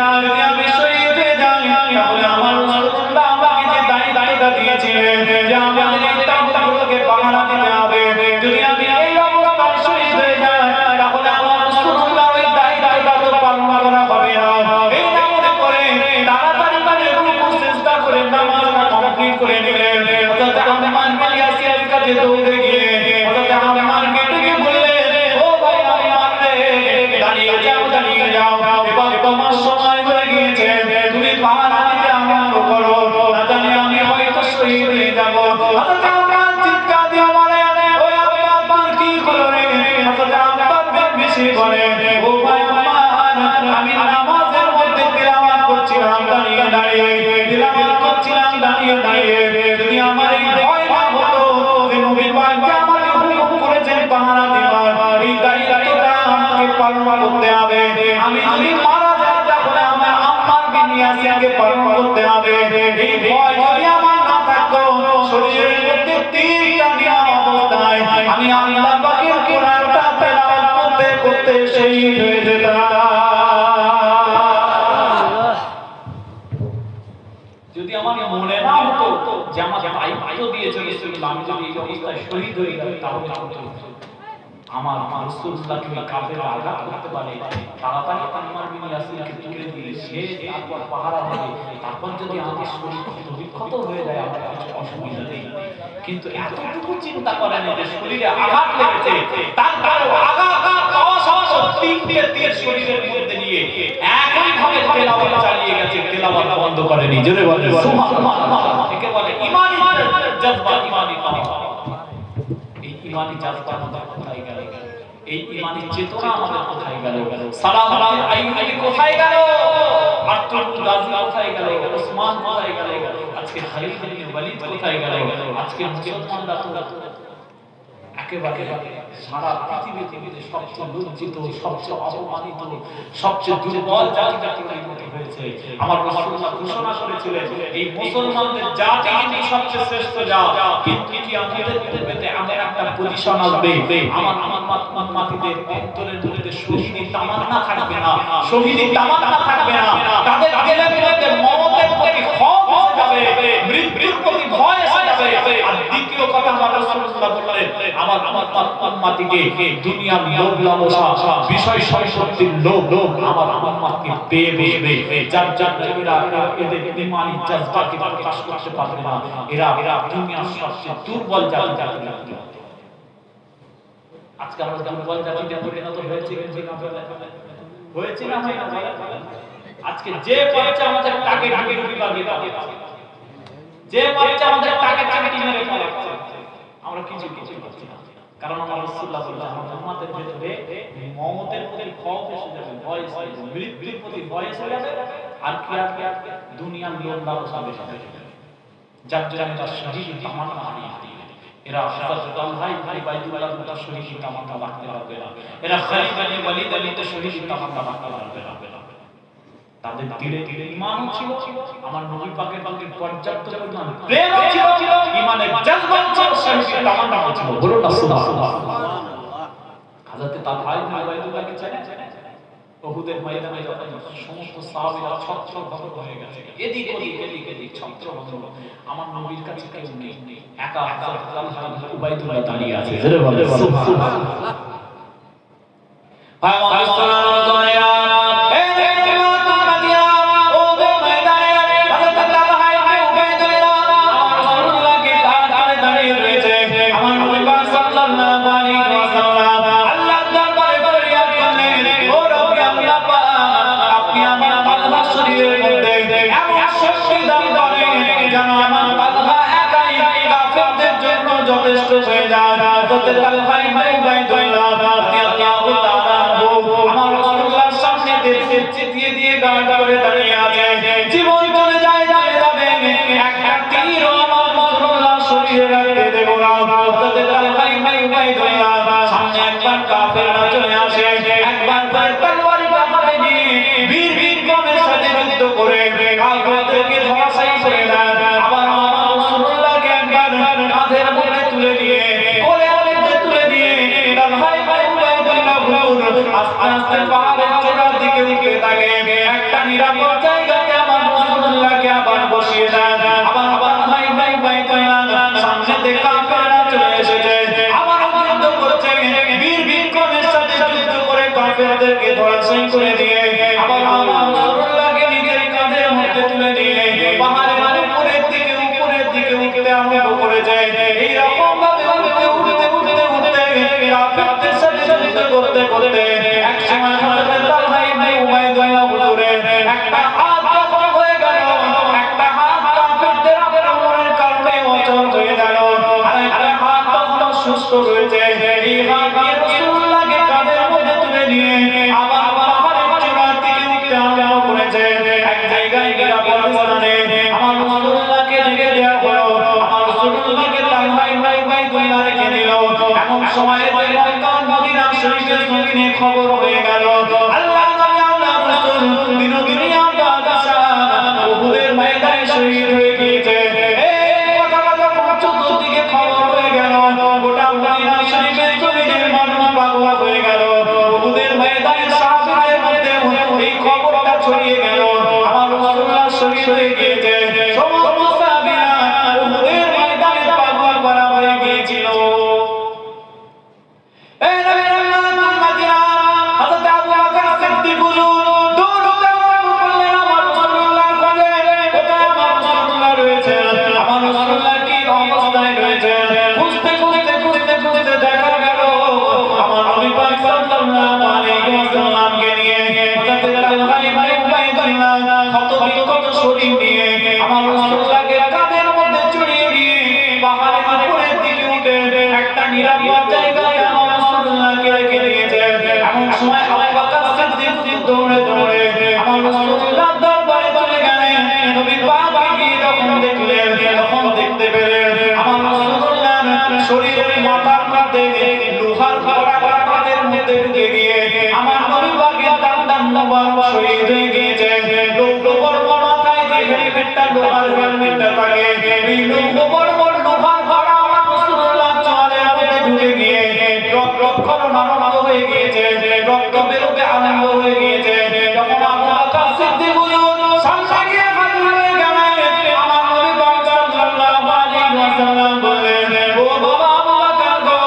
তাহলে আমার রাসূলুল্লাহ আমাকে যে দায়িত্বটা দিয়েছিলেন যে আমাদের এই তাবুতগুলোকে পাহারা দিতে হবে যদি আমি এই অবস্থায় শহীদ হয়ে যাই তাহলে আমার রাসূলুল্লাহ ওই দায়িত্বটা তো পালন করা হবে না এই না মনে করে তাড়াতাড়ি রুকু সিজদা করে নামাজটা কমপ্লিট করে নিলেন হযরত আম্মার বিন ইয়াসিরের কাছে দৌড়ে গিয়ে হযরত আম্মারকে ডেকে বললেন ও ভাই আম্মার রে দাঁড়িয়ে যাও এবার তোমার সময় হয়ে গিয়েছে তুমি পাহারা দিতে আরম্ভ করো না জানি আমি হয়তো শহীদ হয়ে যাব হযরত আম্মার চিৎকার দিয়ে বলে ও আব্বাস কি হলো রে হযরত আব্বাস বিন বিশর বলে ও ভাই আম্মার আমি নামাজের মধ্যে তিলাওয়াত করছিলাম দাঁড়িয়ে দাঁড়িয়ে, তেলাওয়াত করছিলাম দাঁড়িয়ে দাঁড়িয়ে, যদি আমার এই ভয় না হতো যে নবী পাক যে আমাকে হুকুম করেছেন পাহারা দেওয়ার, এই দায়িত্বটা আমাকে পালন করতে হবে। আমি যদি মারা যাই তাহলে আমার আম্মার বিনিয়াসকে পালন করতে হবে। এই ভয় যদি আমার না থাকতো, শরীরের মধ্যে তীরটা নেওয়া অবস্থায় আমি আল্লাহ পাকের কোরআনটা তেলাওয়াত করতে করতে শহীদ হয়ে যেতাম। যদি আমার মনে না হতো যে আমার দায়িত্ব দিয়েছে রাসূলুল্লাহ, আমি যদি এই অবস্থায় শহীদ হয়ে যাই তাহলে আমার রাসূলুল্লাহকে কাফেররা আঘাত করতে পারে, তাড়াতাড়ি আম্মার বিন ইয়াসিরকে তুলে দিয়ে সে তারপর পাহারা দেবে, তারপর যদি আমাকে শরীর বিক্ষত হয়ে যায় আমার কিছু অসুবিধা নেই। কিন্তু এতটুকু চিন্তা করেন যে শরীরে আঘাত লেগেছে, তারপরেও আঘাত পাওয়া সত্ত্বেও তিনটে তীর শরীরের মধ্যে নিয়ে একইভাবে তেলাওয়াত চালিয়ে গেছে, তেলাওয়াত বন্ধ করেনি। জোরে বলেন সুবহানাল্লাহ। একে বলে ঈমানি জজবা, ঈমানি পাওয়া। এই ঈমানি জজবা আমাদের কোথায় গেল? এই ঈমানি চেতনা আমাদের কোথায় গেল? সালাম আলাইহি কোথায় গেল? আব্দুল গাজী কোথায় গেল? ওসমান কোথায় গেল? আজকে খালিদ ইবনে ওয়ালিদ কোথায় গেল? আজকে মুসলমানরা তো একেবারে সারা পৃথিবীতে সবচেয়ে লজ্জিত, সবচেয়ে অপমানিত, সবচেয়ে দুর্বল জাতি পরিণত হয়েছে। আমার রাসূলুল্লাহ ঘোষণা করেছিলেন এই মুসলমানদের জাতি যিনি সবচেয়ে শ্রেষ্ঠ জাত, কিন্তু কিয়ামতের পূর্বেতে এমন একটা পজিশন আসবে, আমার মাতিদের অন্তরের মধ্যে শহীদি তামান্না থাকবে না, শহীদি তামান্না থাকবে না, তাদের দিলের মধ্যে মওতের প্রতি খৌফ এসে যাবে, মৃত্যুর প্রতি ভয় এসে যাবে। আর দ্বিতীয় কথা আমার রাসূলুল্লাহ বললেন আমার উম্মতিকে দুনিয়ার লোভ লালসা, বিষয় সম্পত্তির লোভ আমার উম্মতকে পেয়ে বসবে, যার এরা এদের ঈমানি জজবাকে প্রকাশ করতে পারবে না, এরা দুনিয়ার সবচেয়ে দুর্বল জাতি। আজকে আমরা দুর্বল জাতিতে পরিণত হয়েছে হয়েছে না হয় না? আজকে যে বাচ্চা আমাদের টাকে ঢুকে বিভাগে পাচ্ছে, যে বাচ্চা আমাদের টাকে চাকরি মেরে পাচ্ছে, আমরা কিছু পাচ্ছি না। কারণ আমার রাসূলুল্লাহ সাল্লাল্লাহু আলাইহি ওয়াসাল্লাম উম্মতের ভিতরে মওতের প্রতি খৌফ এসে যাবে, ভয় এসে যাবে, মৃত্যুর প্রতি ভয় এসে যাবে, আর কি দুনিয়ার লোভ লালসা বেশি হবে, যার জন্য তার শহীদ তামান্না হারিয়ে দিবে। এরা হযরত তালহা ইবনে উবাইদুল্লাহ তার শহীদ তামান্না রাখতে পারবে না, এরা খালিদ ইবনে ওয়ালিদ তার শহীদ তামান্না রাখতে পারবে না। তাদের দিলে ঈমান ছিল, আমার নবী পাকের পর্যাপ্ত পরিমাণ প্রেম ছিল, ঈমানের জজবা ছিল, শহীদ তামান্না ছিল। বলুন না সুবহানাল্লাহ। হযরত তালহা ইবনে উবাইদুল্লাহকে চেনেন? উহুদের ময়দানে যখন সমস্ত সাহাবীরা ছত্রভঙ্গ হয়ে গেছে, এদিক ওদিক ছত্রভঙ্গ, আমার নবীর কাছে কেউ নেই, একা হযরত তালহা ইবনে উবাইদুল্লাহ দাঁড়িয়ে আছে। জোরে বলেন সুবহানাল্লাহ। আমার সালাম যথেষ্ট হয়ে যায়। তালহা ইবনে উবাইদুল্লাহ রাদিয়াল্লাহু তাআলা আমার রাসূলুল্লাহর সামনে চিতিয়ে দিয়ে গাড় করে দাঁড়িয়ে আছে, জীবন চলে যায় যাবে, একটা তীর আমার রাসূলুল্লাহ শরীরে রাখতে দেব না। তালহা ইবনে উবাইদুল্লাহ সামনে একবার কাফেররা চলে আসে, একবার তরবারি হাতে নিয়ে বীর বিক্রমের সাথে যুদ্ধ করে কাফেরদেরকে ধরাশায়ী করে দেয়। আবার আমার রাসূলুল্লাহকে একবার কাঁধের মধ্যে তুলে দিয়ে আস্তে আস্তে পাহাড়ের চূড়ার দিকে উঠতে থাকে, একটা নিরাপদ জায়গাতে আমার রাসূলুল্লাহকে আবার বসিয়ে দেয়। আবার সামনে থেকে কাফেররা চলে এসেছে, আবার যুদ্ধ করছে, বীর বিক্রমের সাথে যুদ্ধ করে কাফেরদেরকে ধরাশায়ী করে দিয়ে আবার আমার রাসূলুল্লাহকে নিজের কাঁধের মধ্যে তুলে দিয়ে পাহাড়ের উপরের দিকে উঠতে আরম্ভ করেছে। এই রকম ভাবে উঠতে কাফেরদের সাথে যুদ্ধ করতে করতে একসময় হযরত তালহা ইবনে উবাইদুল্লাহ হুজুরের একটা হাত জখম হয়ে গেল, একটা হাত কাফেরদের আক্রমণের কারণে অচল হয়ে গেল, আর একটা হাত তখন সুস্থ রয়েছে। এই হাত দিয়ে রাসূলুল্লাহকে কাঁধের মধ্যে তুলে নিয়ে আবার পাহাড়ের চূড়ার দিকে উঠতে আরম্ভ করেছে। এক আমার নবী পাক সাল্লাল্লাহু আলাইহি ওয়াসাল্লামকে নিয়ে হযরত তালহা ইবনে উবাইদুল্লাহ কত বিকট শরীর নিয়ে আমার রাসূলুল্লাহকে কাঁধের মধ্যে চড়িয়ে নিয়ে পাহাড়ের উপরের দিকে উঠে একটা নিরাপদ জায়গায় আমার রাসূলুল্লাহকে রেখে দিয়েছে। এমন সময় আবু বকর সিদ্দিক দৌড়ে দৌড়ে আমার রাসূলুল্লাহর দরবারে চলে গেলেন। নবী পাক গিয়ে যখন দেখলেন, তখন দেখতে পেলেন আমার রাসূলুল্লাহর শরীরের মাথার মধ্যে লোহার কড়া কাঁধের মধ্যে ঢুকে গিয়ে আমার নবী পাকের দান মোবারক শহীদ হয়ে গিয়েছে। লোহার মাথায় যে হেলমেটটা লোহার হেলমেটটা থাকে, এই লোহার কড়া আমার রাসূলুল্লাহ চোয়ালের মধ্যে ঢুকে গিয়ে রক্তক্ষরণ আরম্ভ হয়ে গিয়েছে, রক্ত বেরোতে আরম্ভ হয়ে গিয়েছে। যখন আবু বকর সিদ্দিক সামনে গিয়ে হাজির হয়ে গেলেন, আমার নবী পাক সাল্লাল্লাহু আলাইহি ওয়াসাল্লাম বললেন, ও বাবা আবু বকর গো,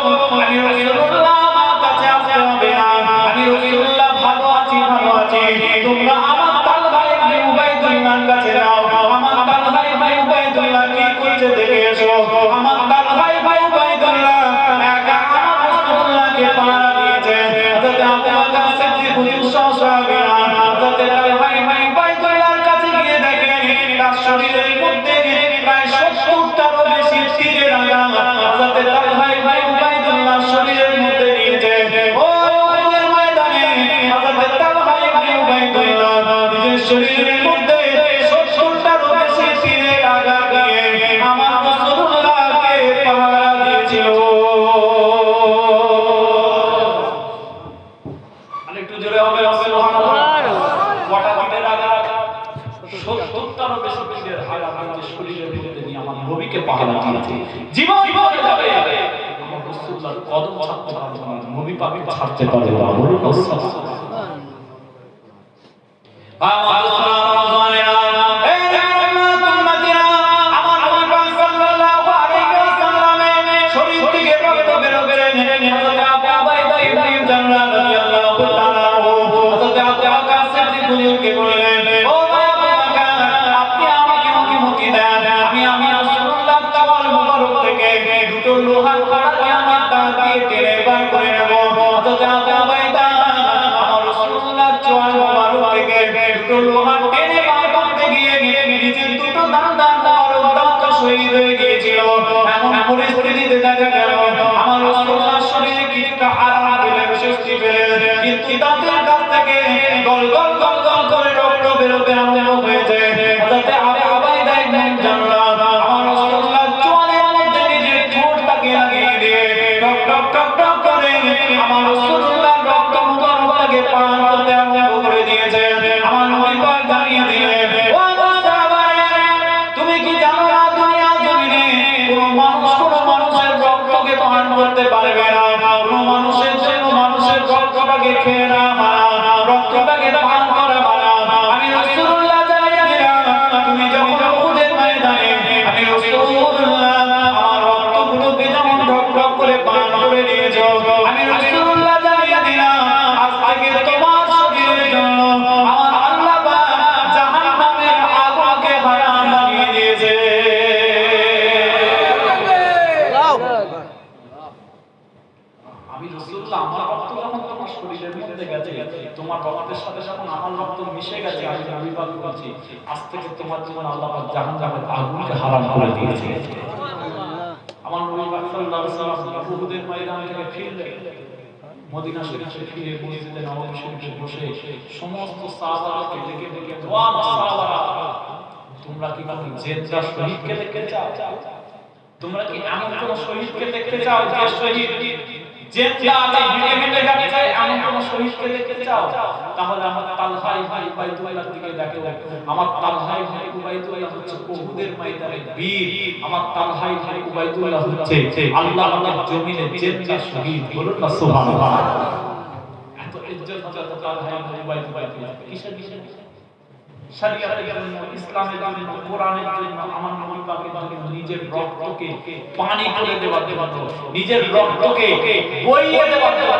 আমি রাসূলুল্লাহ আমার কাছে আসতে হবে না, আমি রাসূলুল্লাহ ভালো আছি, তোমরা আমার তালহা ইবনে উবাইদুল্লাহর কাছে যাও, আমার তালহা ইবনে উবাইদুল্লাহ কি করছে দেখে এসো। আমার তালহা ইবনে উবাইদুল্লাহ একা আমার রাসূলুল্লাহকে পাহারা দিয়েছে। হযরত আবু বকর সিদ্দিক সাহাবীরা হযরত তালহা ইবনে উবাইদুল্লাহর কাছে গিয়ে দেখেন তার শরীরের মধ্যে প্রায় ৭০টারও বেশি তীরের আঘাত হযরত তালহা ইবনে উবাইদুল্লাহর শরীরের মধ্যে নিয়েছে। ওই উহুদের ময়দানে হযরত তালহা ইবনে উবাইদুল্লাহ নিজের শরীরের মধ্যে ৭০টারও বেশি তীরের আঘাত নিয়ে আমার রাসূলুল্লাহকে পাহারা দিয়েছিল। আরেকটু জোরে হবে সুবহানাল্লাহ। কটা তীরের আঘাত? ৭০টারও বেশি তীরের আঘাত নিজের শরীরের মধ্যে নিয়ে আমার নবীকে পাহারা দিয়েছে। জীবন চলে যাবে, আমার রাসূলুল্লাহর কদম ছাড়তে পারবে না, নবী পাক ছাড়তে পারবে না। বলুন সুবহানাল্লাহ। আমার রাসূলুল্লাহ আমার নবী পাক সাল্লাল্লাহু আলাইহি ওয়াসাল্লামের শরীর থেকে রক্ত বের করে হযরত আবু উবাইদা ইবনে জাররাহ রাদিয়াল্লাহু তাআলা হযরত আবু বকর সিদ্দিককে বললেন, ও ভাই আবু বকর, আপনি আমাকে অনুমতি দেন, আমি রাসূলুল্লাহ চোয়াল মোবারক থেকে দুটো লোহার কড়াকে আমার দাঁত দিয়ে টেনে বার করে নেব। হযরত আবু উবাইদা আমার রাসূলুল্লাহ চোয়াল মোবারক থেকে দুটো লোহার টেনে বার করতে গিয়ে নিজের দুটো দাঁত শহীদ হয়ে গিয়েছিল। এমন পরিস্থিতিতে দেখা গেল আমার রাসূলুল্লাহর শরীরে কিছুটা আরাম পেলেন, স্বস্তি পেলেন, কিন্তু দাঁতের কাছ থেকে গল গল গল গল করে রক্ত বেরোতে আরম্ভ হয়েছে। হযরত আবু উবাইদা ইবনে জাররাহ আমার রাসূলুল্লাহর চোয়ালের মধ্যে নিজের ঠোঁটটাকে লাগিয়ে দিয়ে টক টক টক টক করে আমার রাসূলুল্লাহর রক্ত মুবারকটাকে পান করতে আরম্ভ করে দিয়েছে। আমার নবী পাক জানিয়ে দিলেন, ও আমার সাহাবারা, তুমি কি জানো না দুনিয়া জমিনে কোনো মানুষের রক্তকে পান করতে পারবে না, কোনো মানুষের জন্য মানুষের রক্তটাকে খেয়ে না মারা, রক্তটাকে পান করা মারা। আমি রাসূলুল্লাহ জানিয়ে দিলাম, তুমি যখন উহুদের ময়দানে আমি রাসূলুল্লাহ আমার রক্তগুলোকে যেমন ঢক ঢক করে পান করে নিয়েছো, আমি রাসূলুল্লাহ জানিয়ে দিলাম আজ থেকে তোমার শরীরের জন্য আমার আল্লাহ পাক জাহান্নামের আগুনকে হারাম বানিয়ে দিয়েছে। আমি রাসূলুল্লাহ আমার রক্ত যখন তোমার শরীরের মধ্যে গেছে, তোমার রক্তের সাথে যখন আমার রক্ত মিশে গেছে, আমি নবী পাক বলছি আজ থেকে তোমার জীবন আল্লাহ পাক জাহান্নামের আগুনকে হারাম করে দিয়েছে। আমার নবী পাক সাল্লাল্লাহু আলাইহি ওয়াসাল্লাম উহুদের ময়দান থেকে ফিরলেন, মদিনা শরীফে ফিরে মসজিদে নববী শরীফে বসে সমস্ত সাহাবাকে ডেকে ডেকে, ও আমার সাহাবারা, তোমরা কি কোনো জেদ্দা শহীদকে দেখতে চাও? তোমরা কি এমন কোন শহীদকে দেখতে চাও যে শহীদ জেদ্দাতে হেঁটে হেঁটে যাচ্ছে, এমন কোন শহীদকে দেখতে চাও? তাহলে আমার তালহা ইবনে উবাইদুল্লাহর দিকে দেখো। আমার তালহা ইবনে উবাইদুল্লাহ হচ্ছে উহুদের ময়দানে বীর, আমার তালহা ইবনে উবাইদুল্লাহ হচ্ছে আল্লাহর জমিনে জেদ্দা শহীদ। বলুন না সুবহানাল্লাহ। এত ইজ্জত হযরত তালহা ইবনে উবাইদুল্লাহ কিসের কিসের? শরীয়তের জন্য, ইসলামের জন্য, কোরআনের জন্য, আমার নবী পাকের জন্য নিজের রক্তকে পানি করে দেওয়ার জন্য, নিজের রক্তকে বইয়ে দেওয়ার জন্য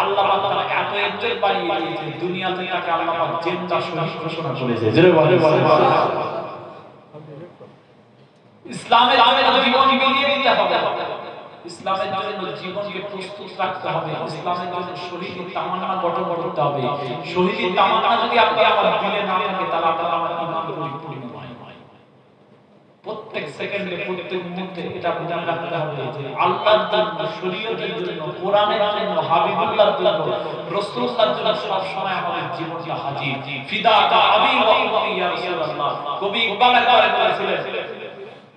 আল্লাহ পাক তাআলা এত ইজ্জত বাড়িয়ে দিয়েছে, দুনিয়াতে তাকে আল্লাহ পাক জিন্দা শহীদ ঘোষণা করেছে। জোরে বলেন সুবহানাল্লাহ। ইসলামের জন্য জীবন বিলিয়ে দিতে হবে, ইসলামের জন্য জীবনকে প্রস্তুত রাখতে হবে, ইসলামের জন্য শহীদি তামান্না গঠন করতে হবে। শহীদি তামান্না যদি আপনি আমার দিলে না থাকে তাহলে আপনার আমার ঈমান পরিপূর্ণ নয়। প্রত্যেক সেকেন্ডে প্রত্যেক মুহূর্তে এটা মনে রাখতে হবে যে আল্লাহর জন্য, শরীয়তের জন্য, কোরআনের জন্য, হাবিবুল্লাহর জন্য, রাসূলুল্লাহর জন্য সব সময় আমাদের জীবনটা হাজির। ফিদাকা আবি ওয়া উম্মি ইয়া রাসূলুল্লাহ। কবি ইকবাল একবার বলেছিলেন,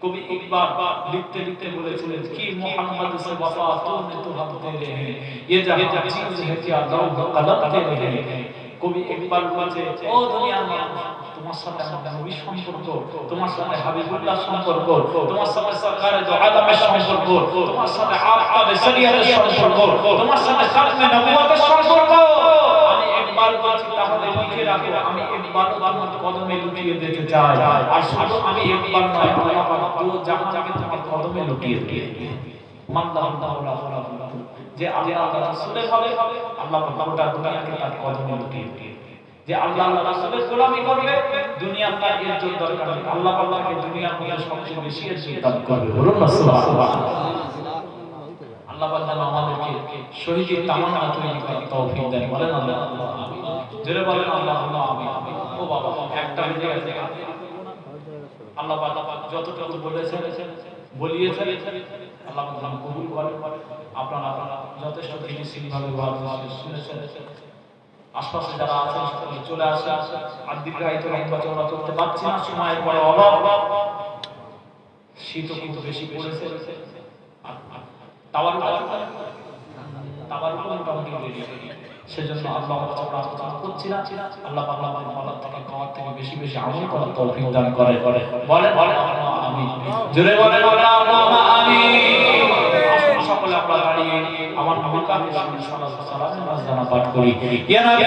কবি ইকবাল লিখতে লিখতে বলেছিলেন কি মুহাম্মদ সে वफा तूने तो हम तेरे हैं ये जहां चीज है क्या लौह कलम तेरे हैं। কবি ইকবাল বলছে ও দুনিয়ার মানুষ, তোমার সাথে আমার নবী সম্পর্ক, তোমার সাথে হাবিবুল্লাহ সম্পর্ক, তোমার সাথে সরকারে দো আলমের সম্পর্ক, তোমার সাথে আফতাবে শরিয়তের সম্পর্ক, তোমার সাথে খাতমে নবুয়তের সম্পর্ক। আমি ইকবাল বলছি তাহলে লিখে রাখো, আমি ইকবাল তোমার কদমে লুটিয়ে দিতে চাই। আর শুধু আমি ইকবাল নয়, আল্লাহ পাক দু জাহানকে তোমার কদমে লুটিয়ে দিয়ে মানলাম তাআলা যে আল্লাহ রাসূলের হবে, আল্লাহ পাক গোটা দুনিয়াকে তার কদমে লুটিয়ে দিয়ে। যে আল্লাহ রাসূলের গোলামি করবে, দুনিয়ার তার ইজ্জত দরকার নেই, আল্লাহ পাককে দুনিয়ার মধ্যে সবচেয়ে বেশি ইজ্জত দান করবে। বলুন না সুবহানাল্লাহ। আল্লাহ পাক যেন আমাদেরকে শহীদি তামান্না তৈরি করার তৌফিক দেন। বলেন আল্লাহ আমিন। জোরে বলেন আল্লাহুম্মা আমিন। ও বাবা একটা বেজে গেছে। আল্লাহ পাক যতটুকু বলেছেন বলিয়েছেন, আল্লাহ পাক যেন কবুল করেন। আপনারা যথেষ্ট ধীরস্থিরভাবে শুনেছেন। আশপাশে যারা আছেন সকলে চলে আসে। আর দীর্ঘায়িত লম্বা চওড়া করতে পারছি না, সময়ের বড় অভাব, শীতও কিন্তু বেশি পড়েছে। তাওয়ার মোটামুটি রেডি, সেজন্য আল্লাহ আলোচনা করছি না। আল্লাহ পাক আমাদের বলার থেকে খাওয়ার থেকে বেশি বেশি আমল করার তৌফিক দান করে। বলেন আমিন। জোরে বলেন আল্লাহুম্মা আমিন। সকলে আমরা দাঁড়িয়ে আমার নবী পাকের সাল্লাল্লাহু আলাইহি ওয়াসাল্লামের নাম পাঠ করি। ইয়া নবী